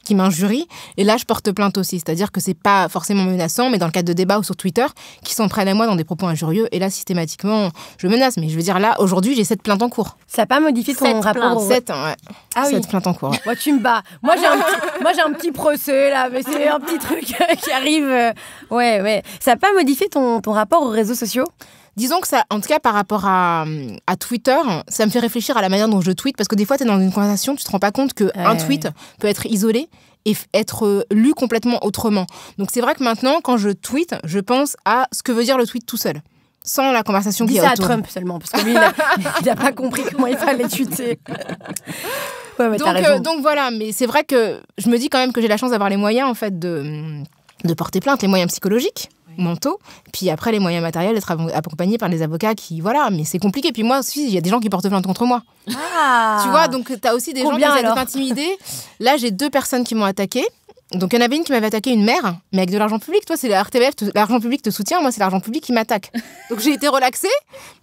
qui m'injurient. Et là, je porte plainte aussi. C'est-à-dire que c'est pas forcément menaçant, mais dans le cadre de débats ou sur Twitter, qui s'en prennent à moi dans des propos injurieux. Et là, systématiquement, je menace. Mais je veux dire, là, aujourd'hui, j'ai 7 plaintes en cours. Ça n'a pas modifié ton rapport au... 7, ouais. Ah 7 oui. plaintes en cours. Ouais. Moi, tu me bats. Moi, j'ai un petit procès, là, mais c'est un petit truc qui arrive. Ouais. Ça n'a pas modifié ton rapport aux réseaux sociaux ? Disons que ça, en tout cas par rapport à Twitter, ça me fait réfléchir à la manière dont je tweete, parce que des fois, tu es dans une conversation, tu te rends pas compte qu'un tweet peut être isolé et être lu complètement autrement. Donc c'est vrai que maintenant, quand je tweete, je pense à ce que veut dire le tweet tout seul, sans la conversation qui est autour. Dis ça à Trump seulement, parce que lui, il n'a pas compris comment il fallait tweeter. Ouais, mais t'as raison. Donc voilà, mais c'est vrai que je me dis quand même que j'ai la chance d'avoir les moyens, en fait, de porter plainte, les moyens psychologiques, mentaux, puis après les moyens matériels, d'être accompagné par des avocats qui, voilà, mais c'est compliqué. Puis moi aussi, il y a des gens qui portent plainte contre moi. Tu vois, donc t'as aussi des gens qui essaient de t'intimider. Là, j'ai 2 personnes qui m'ont attaquée. Donc, il y en avait une qui m'avait attaqué, une mère, mais avec de l'argent public. Toi, c'est la RTBF, l'argent public te soutient, moi, c'est l'argent public qui m'attaque. Donc, j'ai été relaxée,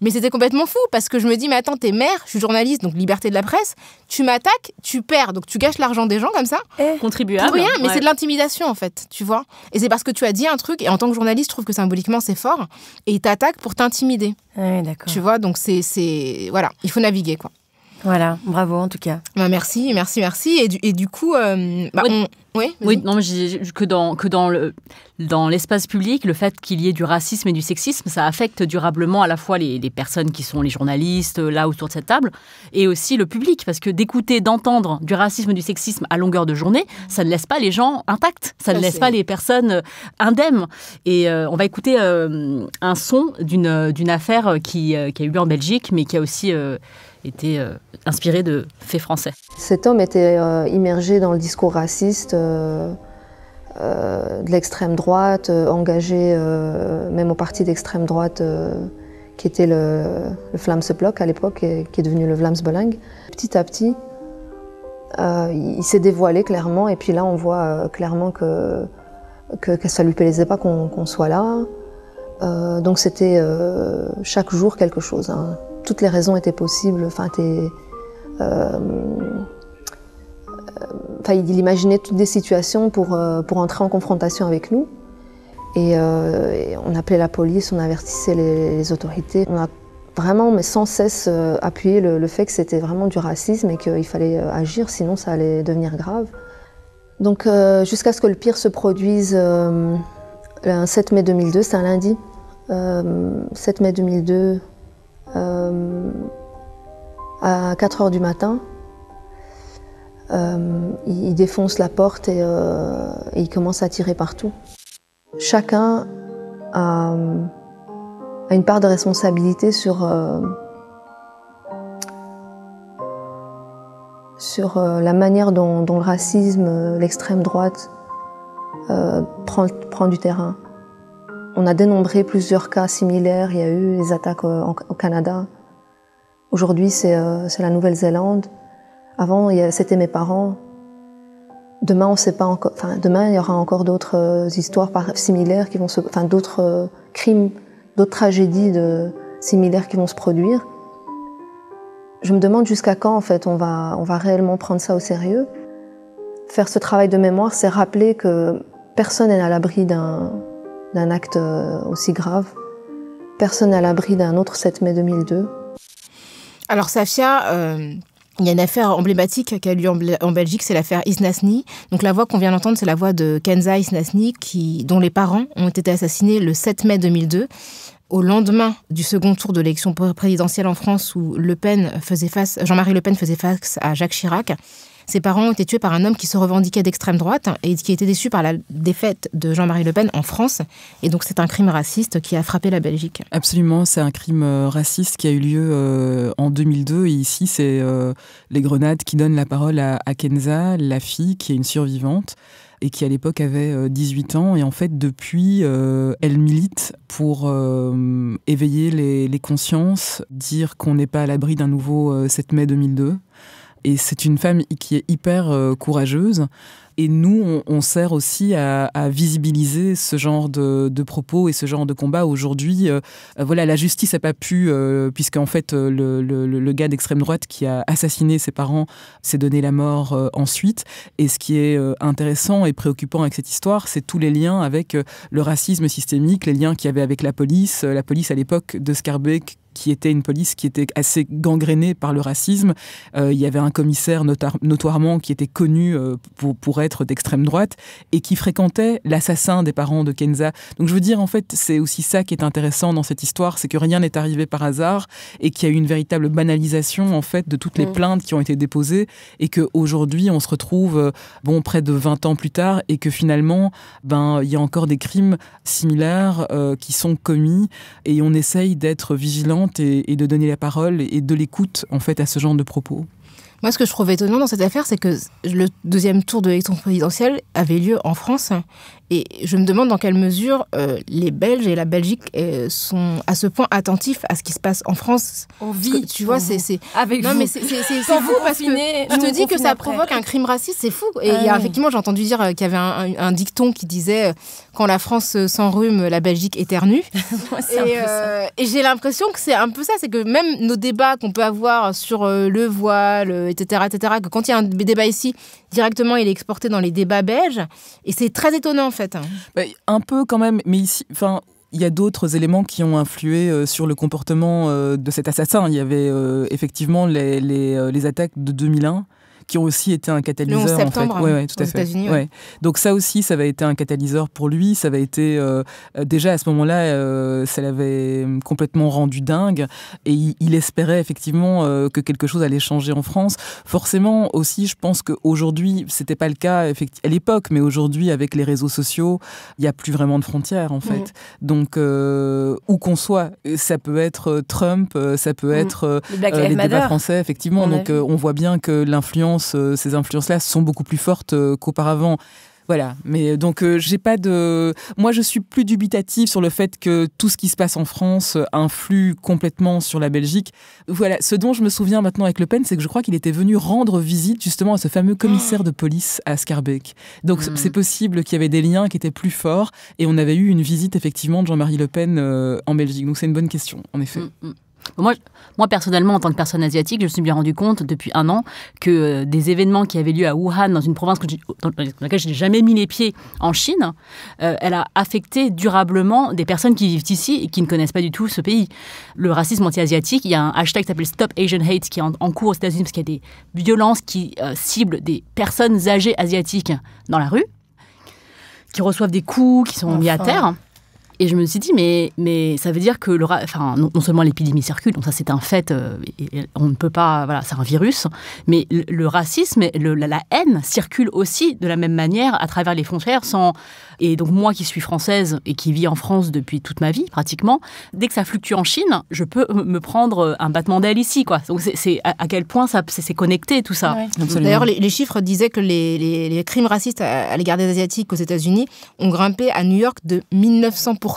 mais c'était complètement fou, parce que je me dis, mais attends, t'es mère, je suis journaliste, donc liberté de la presse, tu m'attaques, tu perds, donc tu gâches l'argent des gens comme ça. Contribuable. Pour rien, mais c'est de l'intimidation, en fait, tu vois. Et c'est parce que tu as dit un truc, et en tant que journaliste, je trouve que symboliquement, c'est fort, et ils t'attaquent pour t'intimider. Ouais, d'accord. Tu vois, donc voilà, il faut naviguer, quoi. Voilà, bravo en tout cas. Bah, merci. Et du coup, oui, non, mais que dans l'espace public, le fait qu'il y ait du racisme et du sexisme, ça affecte durablement à la fois les personnes qui sont les journalistes, là autour de cette table, et aussi le public, parce que d'écouter, d'entendre du racisme et du sexisme à longueur de journée, ça ne laisse pas les gens intacts, ça ne laisse pas les personnes indemnes. Et on va écouter un son d'une affaire qui a eu lieu en Belgique, mais qui a aussi été inspiré de faits français. Cet homme était immergé dans le discours raciste de l'extrême droite, engagé même au parti d'extrême droite qui était le Vlaamse Blok à l'époque, et qui est devenu le Vlaams Belang. Petit à petit, il s'est dévoilé clairement, et puis là on voit clairement que ça ne lui plaisait pas qu'on soit là. Donc c'était chaque jour quelque chose. Hein. Toutes les raisons étaient possibles. Il imaginait toutes des situations pour entrer en confrontation avec nous. Et on appelait la police, on avertissait les autorités. On a vraiment, mais sans cesse, appuyé le fait que c'était vraiment du racisme et qu'il fallait agir, sinon ça allait devenir grave. Donc jusqu'à ce que le pire se produise le 7 mai 2002, c'est un lundi. 7 mai 2002, à 4h du matin, il défonce la porte et il commence à tirer partout. Chacun a une part de responsabilité sur la manière dont le racisme, l'extrême droite prend du terrain. On a dénombré plusieurs cas similaires. Il y a eu des attaques au Canada. Aujourd'hui, c'est la Nouvelle-Zélande. Avant, c'était mes parents. Demain, on sait pas encore. Demain, il y aura encore d'autres histoires similaires qui vont d'autres crimes, d'autres tragédies similaires qui vont se produire. Je me demande jusqu'à quand, en fait, on va réellement prendre ça au sérieux. Faire ce travail de mémoire, c'est rappeler que personne n'est à l'abri d'un acte aussi grave. Personne n'est à l'abri d'un autre 7 mai 2002. Alors Safia, il y a une affaire emblématique qui a eu lieu en Belgique, c'est l'affaire Isnasny. Donc la voix qu'on vient d'entendre, c'est la voix de Kenza Isnasny, dont les parents ont été assassinés le 7 mai 2002, au lendemain du second tour de l'élection présidentielle en France où Jean-Marie Le Pen faisait face à Jacques Chirac. Ses parents ont été tués par un homme qui se revendiquait d'extrême droite et qui était déçu par la défaite de Jean-Marie Le Pen en France. Et donc c'est un crime raciste qui a frappé la Belgique. Absolument, c'est un crime raciste qui a eu lieu en 2002. Et ici, c'est les Grenades qui donnent la parole à Kenza, la fille qui est une survivante et qui à l'époque avait 18 ans. Et en fait, depuis, elle milite pour éveiller les consciences, dire qu'on n'est pas à l'abri d'un nouveau 7 mai 2002. Et c'est une femme qui est hyper courageuse. Et nous, on sert aussi à visibiliser ce genre de propos et ce genre de combat. Aujourd'hui, voilà, la justice n'a pas pu, puisqu'en fait, le gars d'extrême droite qui a assassiné ses parents s'est donné la mort ensuite. Et ce qui est intéressant et préoccupant avec cette histoire, c'est tous les liens avec le racisme systémique, les liens qu'il y avait avec la police à l'époque de Schaerbeek, qui était une police qui était assez gangrénée par le racisme. Il y avait un commissaire notoirement qui était connu pour être d'extrême droite et qui fréquentait l'assassin des parents de Kenza. Donc je veux dire, en fait, c'est aussi ça qui est intéressant dans cette histoire, c'est que rien n'est arrivé par hasard et qu'il y a eu une véritable banalisation en fait de toutes les plaintes qui ont été déposées et qu'aujourd'hui on se retrouve près de 20 ans plus tard et que finalement il y a encore des crimes similaires qui sont commis et on essaye d'être vigilant et de donner la parole et de l'écoute en fait à ce genre de propos. Moi, ce que je trouve étonnant dans cette affaire, c'est que le deuxième tour de l'élection présidentielle avait lieu en France. Et je me demande dans quelle mesure les Belges et la Belgique sont à ce point attentifs à ce qui se passe en France. On vit. Tu vois, c'est avec non, vous. mais c'est fou parce que je te dis que ça provoque un crime raciste, c'est fou. Et il y a effectivement, j'ai entendu dire qu'il y avait un dicton qui disait quand la France s'enrhume, la Belgique éternue. Et j'ai l'impression que c'est un peu ça, c'est que même nos débats qu'on peut avoir sur le voile, etc., que quand il y a un débat ici, directement il est exporté dans les débats belges. Et c'est très étonnant en fait. Un peu quand même, mais ici, il y a d'autres éléments qui ont influé sur le comportement de cet assassin. Il y avait effectivement les attaques de 2001 qui ont aussi été un catalyseur. Le 11 septembre, en fait. Ouais, tout aux à fait. États-Unis. Ouais. Donc ça aussi, ça avait été un catalyseur pour lui. Ça avait été déjà à ce moment-là, ça l'avait complètement rendu dingue. Et il espérait effectivement que quelque chose allait changer en France. Forcément aussi, je pense qu'aujourd'hui, c'était pas le cas à l'époque, mais aujourd'hui, avec les réseaux sociaux, il y a plus vraiment de frontières en fait. Donc où qu'on soit, ça peut être Trump, ça peut être les débats français, effectivement. Donc on voit bien que ces influences-là sont beaucoup plus fortes qu'auparavant. Voilà, mais donc moi je suis plus dubitative sur le fait que tout ce qui se passe en France influe complètement sur la Belgique. Voilà, ce dont je me souviens maintenant avec Le Pen, c'est que je crois qu'il était venu rendre visite justement à ce fameux commissaire de police à Schaerbeek. Donc c'est possible qu'il y avait des liens qui étaient plus forts et on avait eu une visite effectivement de Jean-Marie Le Pen en Belgique. Donc c'est une bonne question, en effet. Moi, personnellement, en tant que personne asiatique, je me suis bien rendu compte depuis 1 an que des événements qui avaient lieu à Wuhan, dans une province dans laquelle je n'ai jamais mis les pieds en Chine, elle a affecté durablement des personnes qui vivent ici et qui ne connaissent pas du tout ce pays. Le racisme anti-asiatique, il y a un hashtag qui s'appelle Stop Asian Hate qui est en cours aux États-Unis parce qu'il y a des violences qui ciblent des personnes âgées asiatiques dans la rue, qui reçoivent des coups, qui sont mis à terre. Et je me suis dit, mais ça veut dire que non seulement l'épidémie circule, donc ça c'est un fait, et on ne peut pas, voilà, c'est un virus, mais le racisme, la haine circule aussi de la même manière à travers les frontières. Et donc moi qui suis française et qui vis en France depuis toute ma vie pratiquement, dès que ça fluctue en Chine, je peux me prendre un battement d'aile ici, quoi. Donc c'est à quel point c'est connecté tout ça. Ouais. D'ailleurs, les chiffres disaient que les crimes racistes à l'égard des Asiatiques aux États-Unis ont grimpé à New York de 1900%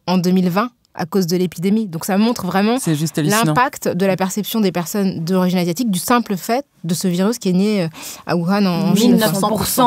en 2020 à cause de l'épidémie. Donc ça montre vraiment l'impact de la perception des personnes d'origine asiatique du simple fait de ce virus qui est né à Wuhan en 1900%.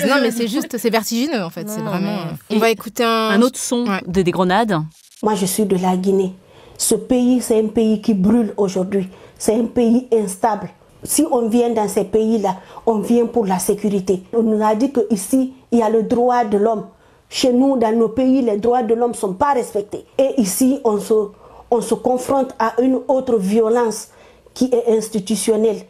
Non mais c'est vertigineux en fait. C'est vraiment... On va écouter un autre son des grenades. Moi je suis de la Guinée. Ce pays, c'est un pays qui brûle aujourd'hui. C'est un pays instable. Si on vient dans ces pays-là, on vient pour la sécurité. On nous a dit qu'ici, il y a le droit de l'homme. Chez nous, dans nos pays, les droits de l'homme ne sont pas respectés. Et ici, on se confronte à une autre violence qui est institutionnelle.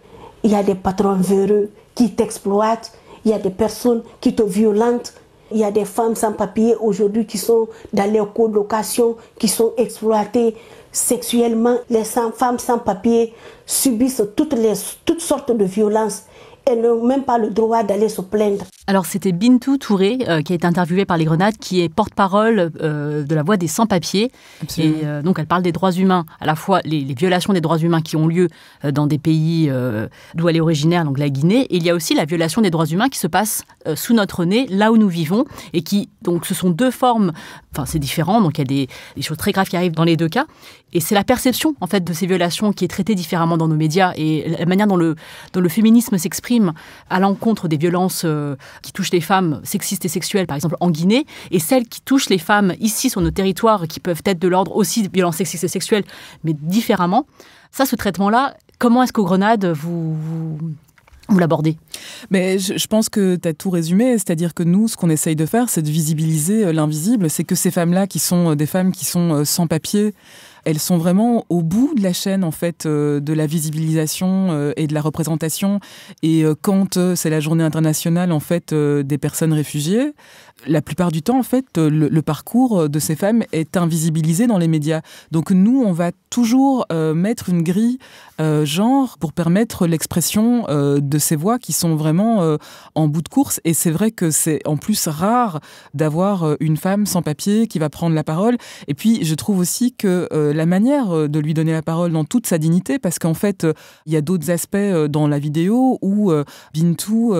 Il y a des patrons véreux qui t'exploitent. Il y a des personnes qui te violentent. Il y a des femmes sans papier aujourd'hui qui sont dans les colocations, qui sont exploitées sexuellement. Les femmes sans papier subissent toutes sortes de violences. Elles n'ont même pas le droit d'aller se plaindre. Alors c'était Bintou Touré qui a été interviewée par Les Grenades, qui est porte-parole de la voix des sans-papiers. Et donc elle parle des droits humains, à la fois les violations des droits humains qui ont lieu dans des pays d'où elle est originaire, donc la Guinée, et il y a aussi la violation des droits humains qui se passe sous notre nez, là où nous vivons, et qui, donc ce sont deux formes, enfin c'est différent, donc il y a des choses très graves qui arrivent dans les deux cas, et c'est la perception en fait de ces violations qui est traitée différemment dans nos médias, et la manière dont le féminisme s'exprime s'expriment à l'encontre des violences qui touchent les femmes sexistes et sexuelles, par exemple en Guinée, et celles qui touchent les femmes ici sur nos territoires, qui peuvent être de l'ordre aussi de violences sexistes et sexuelles, mais différemment. Ça, ce traitement-là, comment est-ce qu'aux Grenades, vous l'abordez? Mais je pense que tu as tout résumé, c'est-à-dire que nous, ce qu'on essaye de faire, c'est de visibiliser l'invisible. C'est que ces femmes-là, qui sont des femmes qui sont sans papier, elles sont vraiment au bout de la chaîne en fait de la visibilisation et de la représentation. Et quand c'est la journée internationale en fait des personnes réfugiées, la plupart du temps en fait le parcours de ces femmes est invisibilisé dans les médias. Donc nous, on va toujours mettre une grille genre pour permettre l'expression de ces voix qui sont vraiment en bout de course. Et c'est vrai que c'est en plus rare d'avoir une femme sans papier qui va prendre la parole. Et puis je trouve aussi que la manière de lui donner la parole dans toute sa dignité, parce qu'en fait, il y a d'autres aspects dans la vidéo où Bintou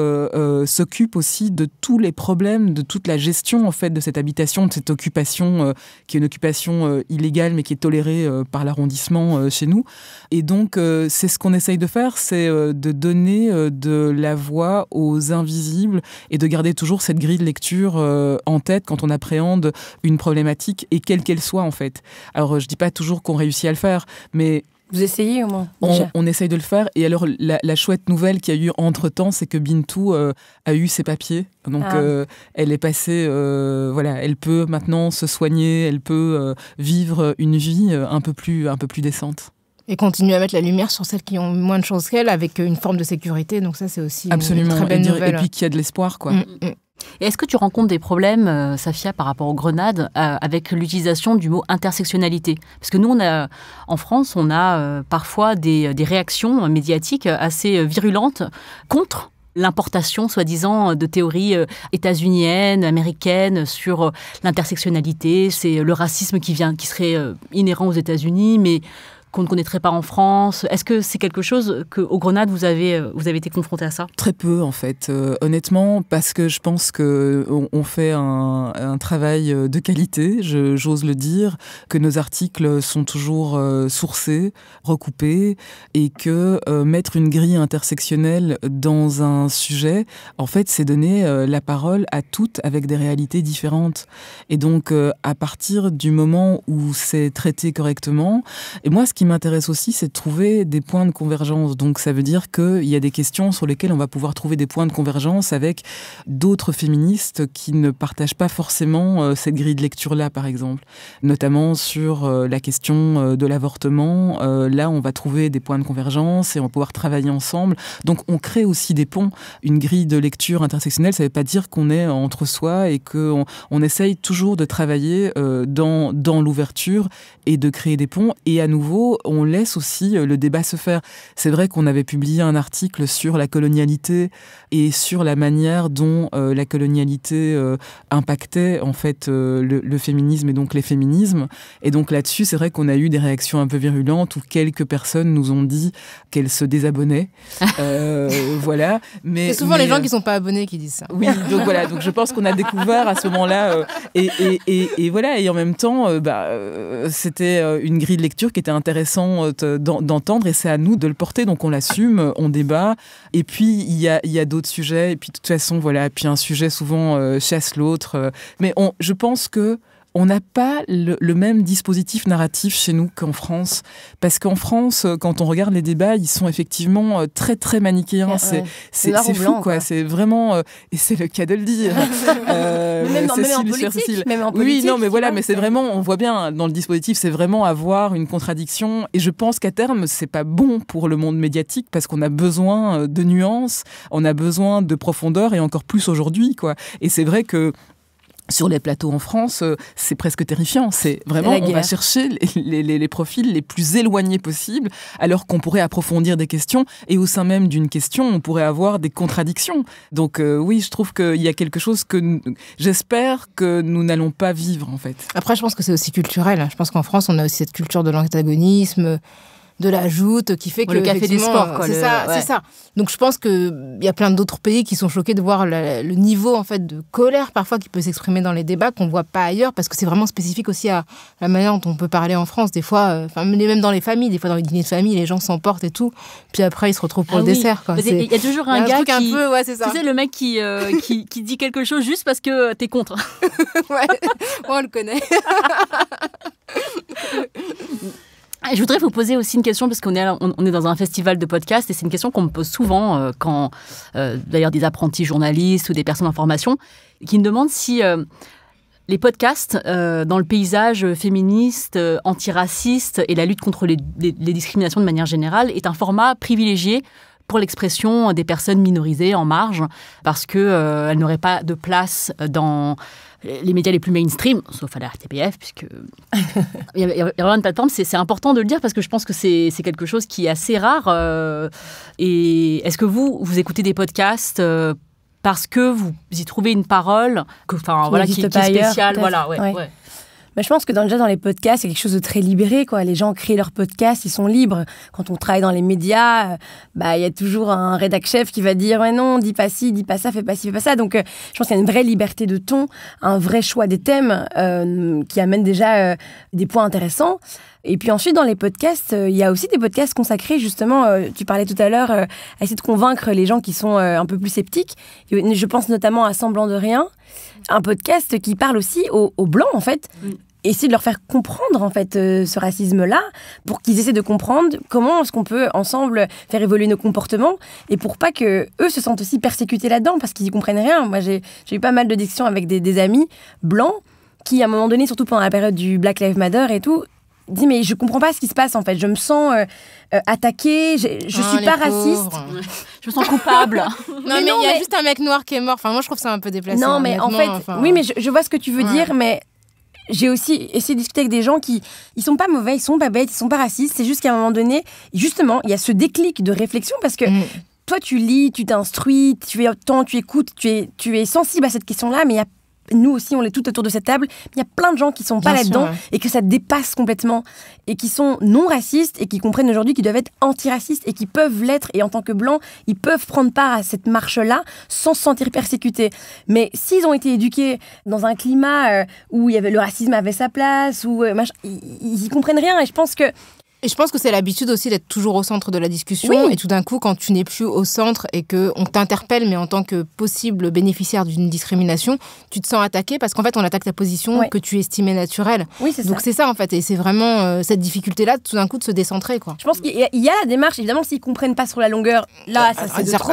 s'occupe aussi de tous les problèmes, de toute la gestion en fait de cette habitation, de cette occupation qui est une occupation illégale mais qui est tolérée par l'arrondissement chez nous. Et donc, c'est ce qu'on essaye de faire, c'est de donner de la voix aux invisibles et de garder toujours cette grille de lecture en tête quand on appréhende une problématique, et quelle qu'elle soit en fait. Alors, je dis pas toujours qu'on réussit à le faire, mais vous essayez au moins? On essaye de le faire. Et alors, la chouette nouvelle qu'il y a eu entre-temps, c'est que Bintou a eu ses papiers. Donc, elle est passée... voilà, elle peut maintenant se soigner, elle peut vivre une vie un peu plus décente. Et continuer à mettre la lumière sur celles qui ont moins de choses qu'elle, avec une forme de sécurité. Donc ça, c'est aussi une très belle nouvelle. Et puis qu'il y a de l'espoir, quoi. Et est-ce que tu rencontres des problèmes, Safia, par rapport aux Grenades, avec l'utilisation du mot intersectionnalité? Parce que nous, en France, on a parfois des réactions médiatiques assez virulentes contre l'importation, soi-disant, de théories états-uniennes, américaines sur l'intersectionnalité. C'est le racisme qui serait inhérent aux États-Unis, mais qu'on ne connaîtrait pas en France. Est-ce que c'est quelque chose qu'aux Grenades, vous avez été confronté à ça? Très peu, en fait. Honnêtement, parce que je pense qu'on fait un travail de qualité, j'ose le dire, que nos articles sont toujours sourcés, recoupés, et que mettre une grille intersectionnelle dans un sujet, en fait, c'est donner la parole à toutes avec des réalités différentes. Et donc, à partir du moment où c'est traité correctement, et moi, ce qui m'intéresse aussi, c'est de trouver des points de convergence. Donc, ça veut dire qu'il y a des questions sur lesquelles on va pouvoir trouver des points de convergence avec d'autres féministes qui ne partagent pas forcément cette grille de lecture-là, par exemple. Notamment sur la question de l'avortement. Là, on va trouver des points de convergence et on va pouvoir travailler ensemble. Donc, on crée aussi des ponts. Une grille de lecture intersectionnelle, ça ne veut pas dire qu'on est entre soi et qu'on essaye toujours de travailler dans l'ouverture et de créer des ponts. Et à nouveau, on laisse aussi le débat se faire. C'est vrai qu'on avait publié un article sur la colonialité et sur la manière dont la colonialité impactait en fait le féminisme et donc les féminismes. Et donc là-dessus, c'est vrai qu'on a eu des réactions un peu virulentes où quelques personnes nous ont dit qu'elles se désabonnaient. Voilà. C'est souvent les gens qui ne sont pas abonnés qui disent ça. Oui, donc voilà. Donc je pense qu'on a découvert à ce moment-là et voilà. Et en même temps, c'était une grille de lecture qui était intéressante d'entendre, et c'est à nous de le porter. Donc on l'assume, on débat, et puis il y a d'autres sujets, et puis de toute façon voilà, puis un sujet souvent chasse l'autre, mais je pense que on n'a pas le même dispositif narratif chez nous qu'en France. Parce qu'en France, quand on regarde les débats, ils sont effectivement très, très manichéens. C'est fou, quoi. C'est vraiment... et c'est le cas de le dire. Même en politique. Oui, non, mais voilà, mais c'est vraiment... On voit bien, dans le dispositif, c'est vraiment avoir une contradiction. Et je pense qu'à terme, c'est pas bon pour le monde médiatique, parce qu'on a besoin de nuances, on a besoin de profondeur, et encore plus aujourd'hui, quoi. Et c'est vrai que sur les plateaux en France, c'est presque terrifiant. C'est vraiment, on va chercher les profils les plus éloignés possibles, alors qu'on pourrait approfondir des questions, et au sein même d'une question, on pourrait avoir des contradictions. Donc oui, je trouve qu'il y a quelque chose que j'espère que nous n'allons pas vivre, en fait. Après, je pense que c'est aussi culturel. Je pense qu'en France, on a aussi cette culture de l'antagonisme, de la joute qui fait que le café des sports, quoi. C'est ça. Donc je pense que il y a plein d'autres pays qui sont choqués de voir le niveau en fait de colère parfois qui peut s'exprimer dans les débats qu'on voit pas ailleurs, parce que c'est vraiment spécifique aussi à la manière dont on peut parler en France. Des fois, même dans les familles, des fois dans les dîners de famille, les gens s'emportent et tout. Puis après, ils se retrouvent pour le dessert. Il y a toujours un gars qui, un peu, c'est ça. Tu sais, le mec qui dit quelque chose juste parce que t'es contre. Ouais, on le connaît. Je voudrais vous poser aussi une question, parce qu'on est dans un festival de podcasts, et c'est une question qu'on me pose souvent quand, d'ailleurs, des apprentis journalistes ou des personnes en formation, qui me demandent si les podcasts, dans le paysage féministe, antiraciste et la lutte contre les discriminations de manière générale, est un format privilégié pour l'expression des personnes minorisées en marge, parce qu'elles n'auraient pas de place dans les médias les plus mainstream, sauf à la RTBF, puisque il y a vraiment une plateforme. C'est important de le dire, parce que je pense que c'est quelque chose qui est assez rare. Et est-ce que vous écoutez des podcasts parce que vous y trouvez une parole qui est spéciale, ouais. Mais je pense que déjà dans les podcasts, il y a quelque chose de très libéré, quoi. Les gens créent leurs podcasts, ils sont libres. Quand on travaille dans les médias, il y a toujours un rédac chef qui va dire « Ouais, non, dis pas ci, dis pas ça, fais pas ci, fais pas ça ». Donc, je pense qu'il y a une vraie liberté de ton, un vrai choix des thèmes qui amène déjà des points intéressants. Et puis ensuite, dans les podcasts, il y a aussi des podcasts consacrés, justement, tu parlais tout à l'heure, à essayer de convaincre les gens qui sont un peu plus sceptiques. Je pense notamment à Semblant de rien, un podcast qui parle aussi aux Blancs, en fait, essayer de leur faire comprendre, en fait, ce racisme-là, pour qu'ils essaient de comprendre comment est-ce qu'on peut, ensemble, faire évoluer nos comportements, et pour pas que eux se sentent aussi persécutés là-dedans, parce qu'ils y comprennent rien. Moi, j'ai eu pas mal de discussions avec des amis blancs qui, à un moment donné, surtout pendant la période du Black Lives Matter et tout, dit mais je comprends pas ce qui se passe en fait, je me sens attaquée, je suis pas raciste, je me sens coupable. Non mais il y a juste un mec noir qui est mort, enfin moi je trouve ça un peu déplacé. Non mais en fait, oui mais je vois ce que tu veux dire, mais j'ai aussi essayé de discuter avec des gens qui ils sont pas mauvais, ils sont pas bêtes, ils sont pas racistes, c'est juste qu'à un moment donné, justement, il y a ce déclic de réflexion parce que toi tu lis, tu t'instruis, tu écoutes, tu es sensible à cette question-là, mais il y a nous aussi, on est tout autour de cette table. Il y a plein de gens qui sont pas là-dedans et que ça dépasse complètement et qui sont non racistes et qui comprennent aujourd'hui qu'ils doivent être antiracistes et qui peuvent l'être. Et en tant que blancs, ils peuvent prendre part à cette marche-là sans se sentir persécutés. Mais s'ils ont été éduqués dans un climat où le racisme avait sa place, ils y comprennent rien. Et je pense que c'est l'habitude aussi d'être toujours au centre de la discussion. Et tout d'un coup, quand tu n'es plus au centre et qu'on t'interpelle, mais en tant que possible bénéficiaire d'une discrimination, tu te sens attaqué parce qu'en fait, on attaque ta position que tu estimais naturelle. Oui, c'est ça. Donc c'est ça, en fait. Et c'est vraiment cette difficulté-là, tout d'un coup, de se décentrer, quoi. Je pense qu'il y a la démarche. Évidemment, s'ils ne comprennent pas sur la longueur, là, ça c'est de trop.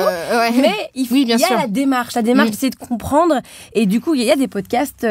Mais il y a la démarche. La démarche, c'est de comprendre. Et du coup, il y a des podcasts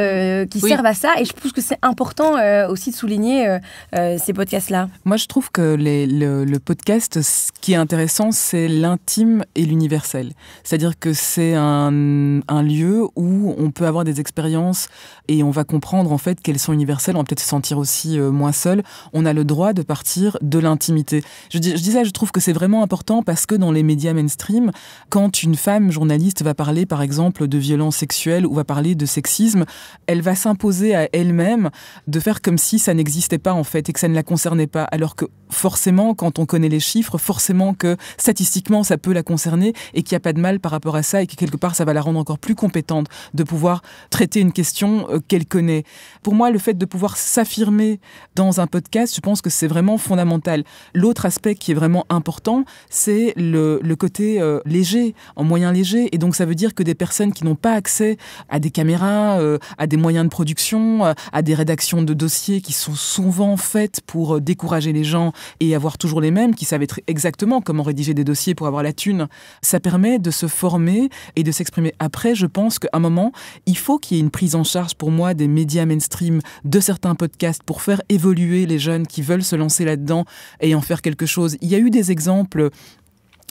qui servent à ça. Et je pense que c'est important aussi de souligner ces podcasts-là. Moi, je trouve que le podcast, ce qui est intéressant, c'est l'intime et l'universel. C'est-à-dire que c'est un lieu où on peut avoir des expériences et on va comprendre en fait qu'elles sont universelles. On va peut-être se sentir aussi moins seul. On a le droit de partir de l'intimité. Je dis ça, je trouve que c'est vraiment important parce que dans les médias mainstream, quand une femme journaliste va parler par exemple de violences sexuelles ou va parler de sexisme, elle va s'imposer à elle-même de faire comme si ça n'existait pas en fait et que ça ne la concernait pas. Alors que forcément, quand on connaît les chiffres, forcément que statistiquement, ça peut la concerner et qu'il n'y a pas de mal par rapport à ça et que quelque part, ça va la rendre encore plus compétente de pouvoir traiter une question qu'elle connaît. Pour moi, le fait de pouvoir s'affirmer dans un podcast, je pense que c'est vraiment fondamental. L'autre aspect qui est vraiment important, c'est le côté léger, en moyen léger. Et donc, ça veut dire que des personnes qui n'ont pas accès à des caméras, à des moyens de production, à des rédactions de dossiers qui sont souvent faites pour décourager les gens et avoir toujours les mêmes, qui savent exactement comment rédiger des dossiers pour avoir la thune, ça permet de se former et de s'exprimer. Après, je pense qu'à un moment, il faut qu'il y ait une prise en charge pour moi des médias mainstream, de certains podcasts pour faire évoluer les jeunes qui veulent se lancer là-dedans et en faire quelque chose. Il y a eu des exemples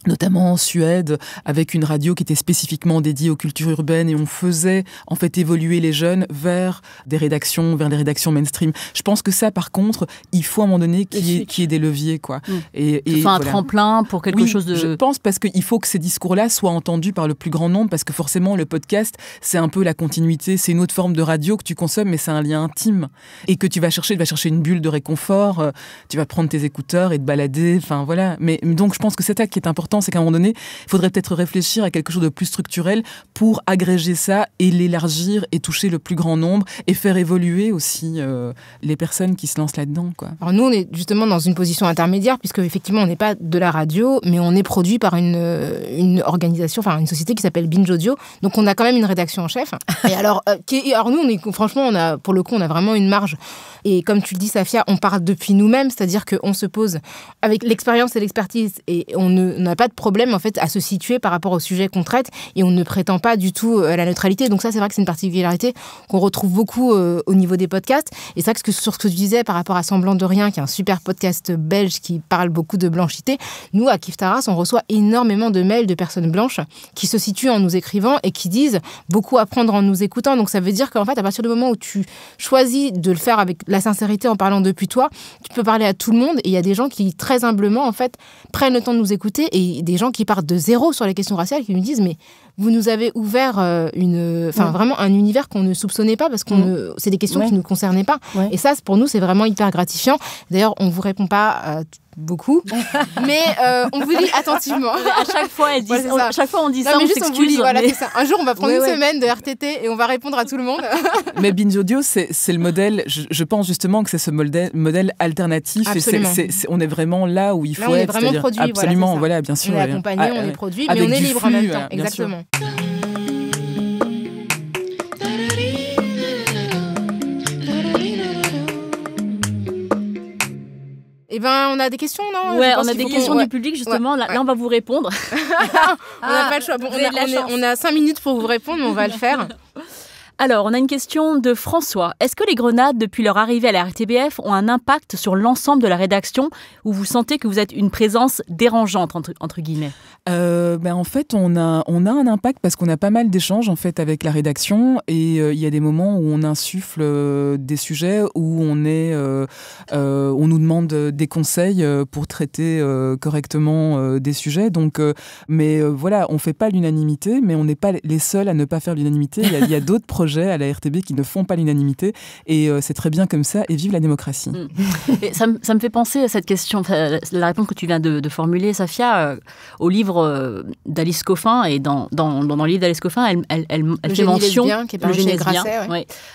notamment en Suède, avec une radio qui était spécifiquement dédiée aux cultures urbaines, et on faisait en fait évoluer les jeunes vers des rédactions mainstream. Je pense que ça, par contre, il faut à un moment donné qu'il y ait des leviers, quoi. Et un tremplin pour quelque chose de... Je pense, parce qu'il faut que ces discours-là soient entendus par le plus grand nombre, parce que forcément, le podcast, c'est un peu la continuité, c'est une autre forme de radio que tu consommes, mais c'est un lien intime, et que tu vas chercher une bulle de réconfort, tu vas prendre tes écouteurs et te balader, enfin voilà. Mais donc, je pense que c'est ça qui est important, c'est qu'à un moment donné, il faudrait peut-être réfléchir à quelque chose de plus structurel pour agréger ça et l'élargir et toucher le plus grand nombre et faire évoluer aussi les personnes qui se lancent là-dedans, quoi. Alors nous, on est justement dans une position intermédiaire, puisque effectivement, on n'est pas de la radio, mais on est produit par une organisation, enfin une société qui s'appelle Binge Audio. Donc on a quand même une rédaction en chef. Et alors, nous, franchement, pour le coup, on a vraiment une marge. Et comme tu le dis, Safia, on parle depuis nous-mêmes, c'est-à-dire qu'on se pose avec l'expérience et l'expertise, et on n'a pas de problème en fait à se situer par rapport au sujet qu'on traite, et on ne prétend pas du tout à la neutralité. Donc ça, c'est vrai que c'est une particularité qu'on retrouve beaucoup au niveau des podcasts. Et c'est vrai que sur ce que tu disais par rapport à Semblant de Rien, qui est un super podcast belge qui parle beaucoup de blanchité, nous, à Kif Taras, on reçoit énormément de mails de personnes blanches qui se situent en nous écrivant et qui disent beaucoup apprendre en nous écoutant. Donc ça veut dire qu'en fait, à partir du moment où tu choisis de le faire avec la sincérité en parlant depuis toi, tu peux parler à tout le monde, et il y a des gens qui, très humblement, en fait, prennent le temps de nous écouter, et des gens qui partent de zéro sur les questions raciales, qui nous disent, mais vous nous avez ouvert vraiment un univers qu'on ne soupçonnait pas, parce que c'est des questions qui ne nous concernaient pas. Ouais. Et ça, pour nous, c'est vraiment hyper gratifiant. D'ailleurs, on ne vous répond pas beaucoup, mais on vous lit attentivement. À chaque fois, chaque fois on dit ça, on s'excuse. Voilà, c'est ça. Un jour, on va prendre une semaine de RTT et on va répondre à tout le monde. Mais Binge Audio, c'est le modèle, je pense justement que c'est ce modèle alternatif. Absolument. Et on est vraiment là où il faut là, être. On est vraiment produit. Absolument, voilà, bien sûr. On est accompagné, on est produit, mais on est libre en même temps. Exactement. Eh ben, on a des questions, non? Ouais, on a des questions du public, justement. Là, on va vous répondre. On n'a pas le choix. Bon, on a 5 minutes pour vous répondre, mais on va le faire. Alors, on a une question de François. Est-ce que les Grenades, depuis leur arrivée à la RTBF, ont un impact sur l'ensemble de la rédaction, ou vous sentez que vous êtes une présence dérangeante, entre guillemets? En fait, on a un impact parce qu'on a pas mal d'échanges en fait avec la rédaction, et il y a des moments où on insuffle des sujets, où on nous demande des conseils pour traiter correctement des sujets. Donc, voilà, on fait pas l'unanimité, mais on n'est pas les seuls à ne pas faire l'unanimité. Il y a d'autres projets à la RTB qui ne font pas l'unanimité, et c'est très bien comme ça, et vive la démocratie. Et ça me fait penser à cette question, la réponse que tu viens de formuler, Safia, au livre d'Alice Coffin, et dans le livre d'Alice Coffin, elle fait mention le génie lesbien,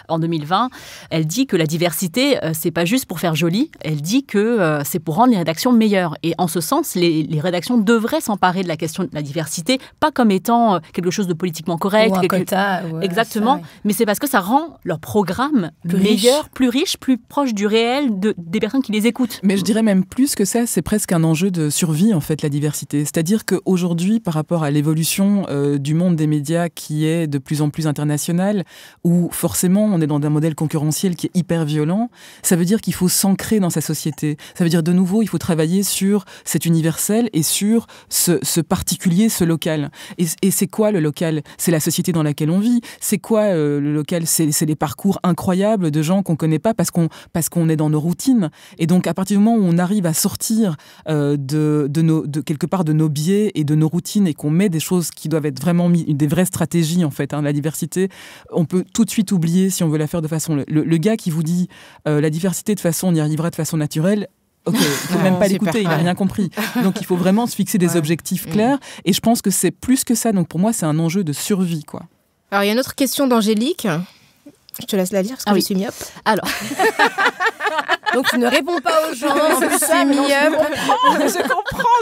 en 2020, elle dit que la diversité, c'est pas juste pour faire joli, elle dit que c'est pour rendre les rédactions meilleures, et en ce sens, les rédactions devraient s'emparer de la question de la diversité, pas comme étant quelque chose de politiquement correct, ou un quota, exactement, mais c'est parce que ça rend leur programme meilleur, plus riche, plus proche du réel des personnes qui les écoutent. Mais je dirais même plus que ça, c'est presque un enjeu de survie, en fait, la diversité. C'est-à-dire qu'aujourd'hui, par rapport à l'évolution du monde des médias qui est de plus en plus international, où forcément on est dans un modèle concurrentiel qui est hyper violent, ça veut dire qu'il faut s'ancrer dans sa société. Ça veut dire de nouveau, il faut travailler sur cet universel et sur ce particulier, ce local. Et c'est quoi le local? C'est la société dans laquelle on vit. C'est quoi le local? C'est les parcours incroyables de gens qu'on connaît pas parce qu'on est dans nos routines. Et donc, à partir du moment où on arrive à sortir quelque part de nos biais et de nos routines, et qu'on met des choses qui doivent être vraiment des vraies stratégies, en fait, la diversité, on peut tout de suite oublier si on veut la faire de façon... Le gars qui vous dit la diversité, de façon, on y arrivera de façon naturelle, ok, il ne faut même pas l'écouter, il n'a rien compris. Donc il faut vraiment se fixer des objectifs clairs, et je pense que c'est plus que ça. Donc pour moi, c'est un enjeu de survie, quoi. Alors il y a une autre question d'Angélique. Je te laisse la lire parce que je suis myope. Alors. Donc tu ne réponds pas aux gens, en plus c'est myope.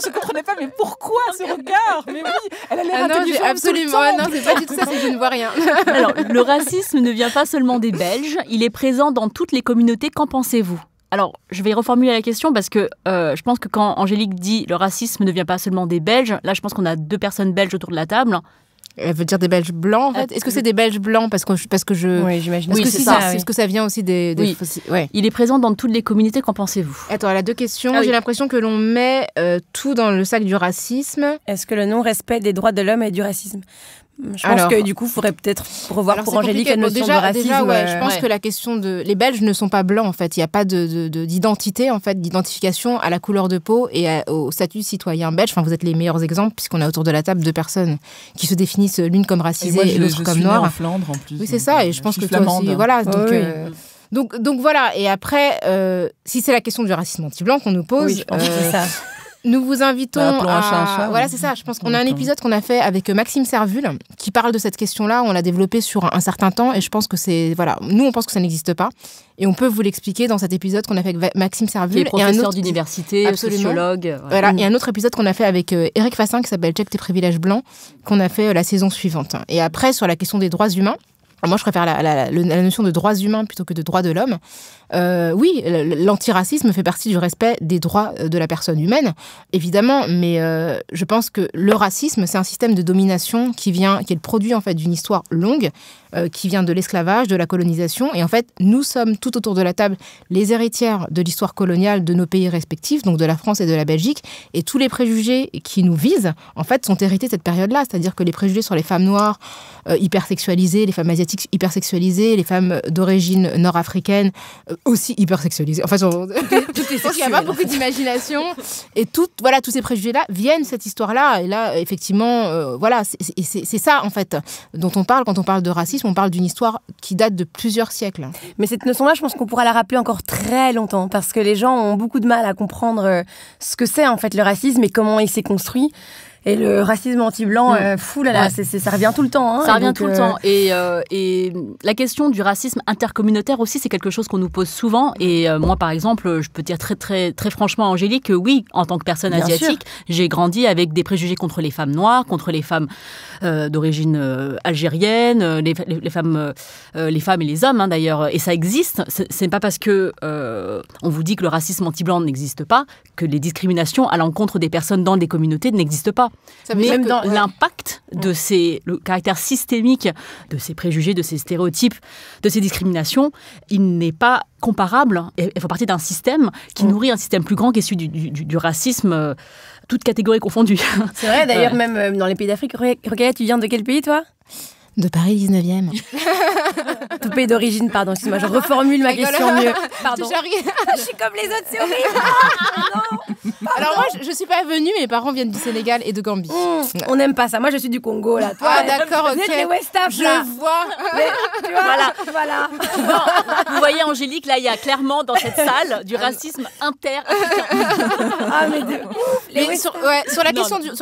Je comprenais pas, mais pourquoi ce regard? Mais oui, elle a l'air intelligente. Absolument, non, c'est pas du tout ça, je ne vois rien. Alors, le racisme ne vient pas seulement des Belges, il est présent dans toutes les communautés, qu'en pensez-vous? Alors, je vais reformuler la question parce que je pense que quand Angélique dit le racisme ne vient pas seulement des Belges, là je pense qu'on a 2 personnes belges autour de la table. Elle veut dire des Belges blancs, en fait. Est-ce que c'est des Belges blancs parce que je... Oui, j'imagine. Est-ce Oui, que c'est si ça, c'est- oui. est-ce que ça vient aussi des Oui. Ouais. Il est présent dans toutes les communautés, qu'en pensez-vous? Attends, elle a 2 questions. Ah oui. J'ai l'impression que l'on met tout dans le sac du racisme. Est-ce que le non-respect des droits de l'homme est du racisme? Je pense Alors- que du coup, il faudrait peut-être revoir Alors, pour c'est Angélique compliqué. la Bon, notion de racisme. déjà, ouais, je pense ouais. que la question de... Les Belges ne sont pas blancs, en fait. Il n'y a pas d'identité, en fait, d'identification à la couleur de peau et au statut citoyen belge. Enfin, vous êtes les meilleurs exemples, puisqu'on a autour de la table 2 personnes qui se définissent l'une comme Et racisée moi, et l'autre je comme suis née noire. en Flandre, en plus. Oui, c'est donc, ça. Et je pense suis que toi aussi... flamande. Voilà, donc voilà. Et après, si c'est la question du racisme anti-blanc qu'on nous pose... Oui, je pense que c'est ça. Nous vous invitons Appelons un chat un chat. Voilà, c'est ça. Je pense qu'on a un épisode qu'on a fait avec Maxime Servul qui parle de cette question-là. On l'a développé sur un certain temps et je pense que c'est... Voilà, nous, on pense que ça n'existe pas. Et on peut vous l'expliquer dans cet épisode qu'on a fait avec Maxime Qui Servul. est professeur d'université, Absolument. sociologue. Ouais. Voilà, et un autre épisode qu'on a fait avec Eric Fassin qui s'appelle Check tes privilèges blancs, qu'on a fait la saison suivante. Et après, sur la question des droits humains, moi, je préfère la notion de droits humains plutôt que de droits de l'homme. Oui, l'antiracisme fait partie du respect des droits de la personne humaine, évidemment, mais je pense que le racisme, c'est un système de domination qui est le produit en fait d'une histoire longue, qui vient de l'esclavage, de la colonisation, et en fait, nous sommes tout autour de la table les héritières de l'histoire coloniale de nos pays respectifs, donc de la France et de la Belgique, et tous les préjugés qui nous visent, en fait, sont hérités de cette période-là, c'est-à-dire que les préjugés sur les femmes noires hypersexualisées, les femmes asiatiques hypersexualisées, les femmes d'origine nord-africaine aussi hypersexualisées. Enfin, tout est il n'y a pas beaucoup d'imagination. Et tous ces préjugés-là viennent de cette histoire-là. Et là, effectivement, voilà, c'est ça, en fait, dont on parle quand on parle de racisme. On parle d'une histoire qui date de plusieurs siècles. Mais cette notion-là, je pense qu'on pourra la rappeler encore très longtemps parce que les gens ont beaucoup de mal à comprendre ce que c'est en fait le racisme et comment il s'est construit. Et le racisme anti-blanc, fou là là, Ouais. ça revient tout le temps. Hein, Ça et revient donc, tout le temps. Et la question du racisme intercommunautaire aussi, c'est quelque chose qu'on nous pose souvent. Et moi, par exemple, je peux dire très, très, très franchement à Angélique que oui, en tant que personne Bien asiatique, j'ai grandi avec des préjugés contre les femmes noires, contre les femmes d'origine algérienne, les femmes et les hommes, hein, d'ailleurs. Et ça existe. C'est pas parce que on vous dit que le racisme anti-blanc n'existe pas que les discriminations à l'encontre des personnes dans des communautés n'existent pas. Ça veut Mais dire même que- dans ouais. l'impact de le caractère systémique de ces préjugés, de ces stéréotypes, de ces discriminations, il n'est pas comparable. Il fait partie d'un système qui nourrit un système plus grand qui est celui du racisme, toutes catégories confondues. C'est vrai, d'ailleurs, même dans les pays d'Afrique. Regarde, tu viens de quel pays, toi? De Paris 19e. Ton pays d'origine, pardon, excuse-moi, je reformule ma question mieux. Pardon. Je suis comme les autres, c'est horrible. Alors moi, je suis pas venue, mes parents viennent du Sénégal et de Gambie. On n'aime pas ça. Moi, je suis du Congo, là. Toi, Ah, d'accord, vous êtes ok. les West Af, Je là. vois. Tu vois, voilà. Vous voyez, Angélique, là, il y a clairement dans cette salle du racisme inter-africain. Ah, mais de ouf. Les Mais West sur la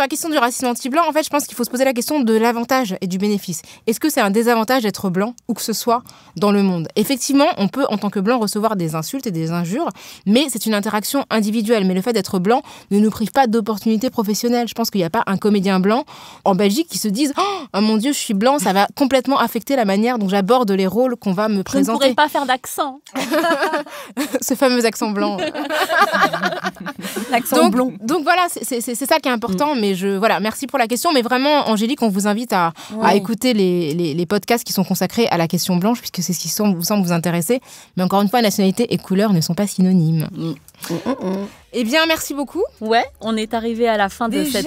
question du racisme anti-blanc, en fait, je pense qu'il faut se poser la question de l'avantage et du bénéfice. Est-ce que c'est un désavantage d'être blanc, où que ce soit dans le monde? Effectivement, on peut, en tant que blanc, recevoir des insultes et des injures, mais c'est une interaction individuelle. Mais le fait d'être blanc ne nous prive pas d'opportunités professionnelles. Je pense qu'il n'y a pas un comédien blanc en Belgique qui se dise « Oh mon Dieu, je suis blanc, ça va complètement affecter la manière dont j'aborde les rôles qu'on va me Je ne présenter. pourrais pas faire d'accent. » Ce fameux accent blanc. l'accent blond. Donc voilà, c'est ça qui est important. Mais voilà, merci pour la question. Mais vraiment, Angélique, on vous invite à écouter les podcasts qui sont consacrés à la question blanche, puisque c'est ce qui semble vous intéresser. Mais encore une fois, nationalité et couleur ne sont pas synonymes. Eh bien, merci beaucoup. Ouais, on est arrivé à la fin de, Déjà,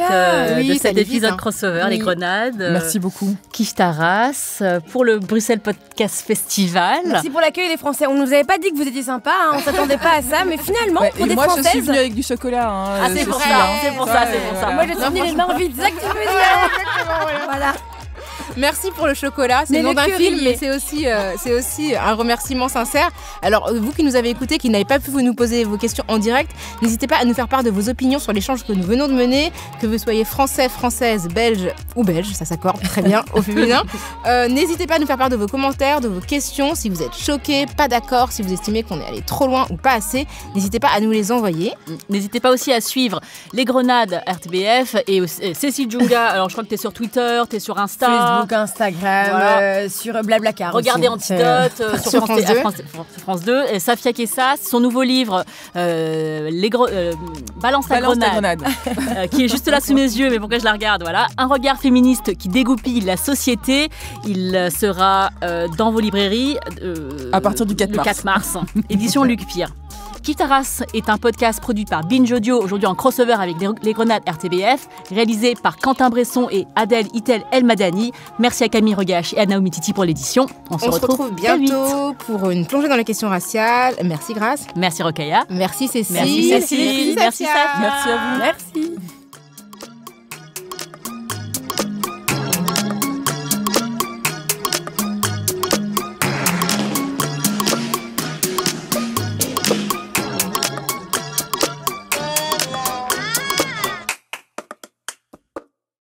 oui, de ça cet allait vite, épisode hein. crossover, Oui. les grenades. Merci beaucoup. Kif Taras pour le Bruxelles Podcast Festival. Merci pour l'accueil, les Français. On nous avait pas dit que vous étiez sympa, hein. On s'attendait pas à ça, mais finalement, Ouais, pour et des moi, je suis Françaises. venue avec du chocolat. Hein, Ah, c'est ceci, pour ça, hein. c'est pour ça, c'est pour ça. Moi, je suis venue les mains vides, c'est ça que tu veux dire. Voilà. Merci pour le chocolat. C'est Mais le nom le d'un curry. film, mais c'est aussi un remerciement sincère. Alors, vous qui nous avez écoutés, qui n'avez pas pu nous poser vos questions en direct, n'hésitez pas à nous faire part de vos opinions sur l'échange que nous venons de mener, que vous soyez français, française, belge ou belge, ça s'accorde très bien au féminin. N'hésitez pas à nous faire part de vos commentaires, de vos questions, si vous êtes choqués, pas d'accord, si vous estimez qu'on est allé trop loin ou pas assez. N'hésitez pas à nous les envoyer. N'hésitez pas aussi à suivre les grenades RTBF et Cécile Djunga. Alors, je crois que tu es sur Twitter, tu es sur Insta. Facebook, Instagram, sur Blablacar. Regardez aussi. Antidote sur France 2. France 2. Et Safia Kessas, son nouveau livre Balance ta grenade. Qui est juste là sous mes yeux, mais pourquoi je la regarde, voilà. Un regard féministe qui dégoupille la société. Il sera dans vos librairies à partir du 4 mars. Édition Luc Pierre. Kif Taras est un podcast produit par Binge Audio, aujourd'hui en crossover avec les Grenades RTBF, réalisé par Quentin Bresson et Adèle Itel El Madani. Merci à Camille Regache et à Naomi Titi pour l'édition. On se retrouve bientôt pour une plongée dans les questions raciales. Merci Grace. Merci Rokhaya. Merci Cécile. Merci Cécile. Merci Safia. Merci à vous. Merci.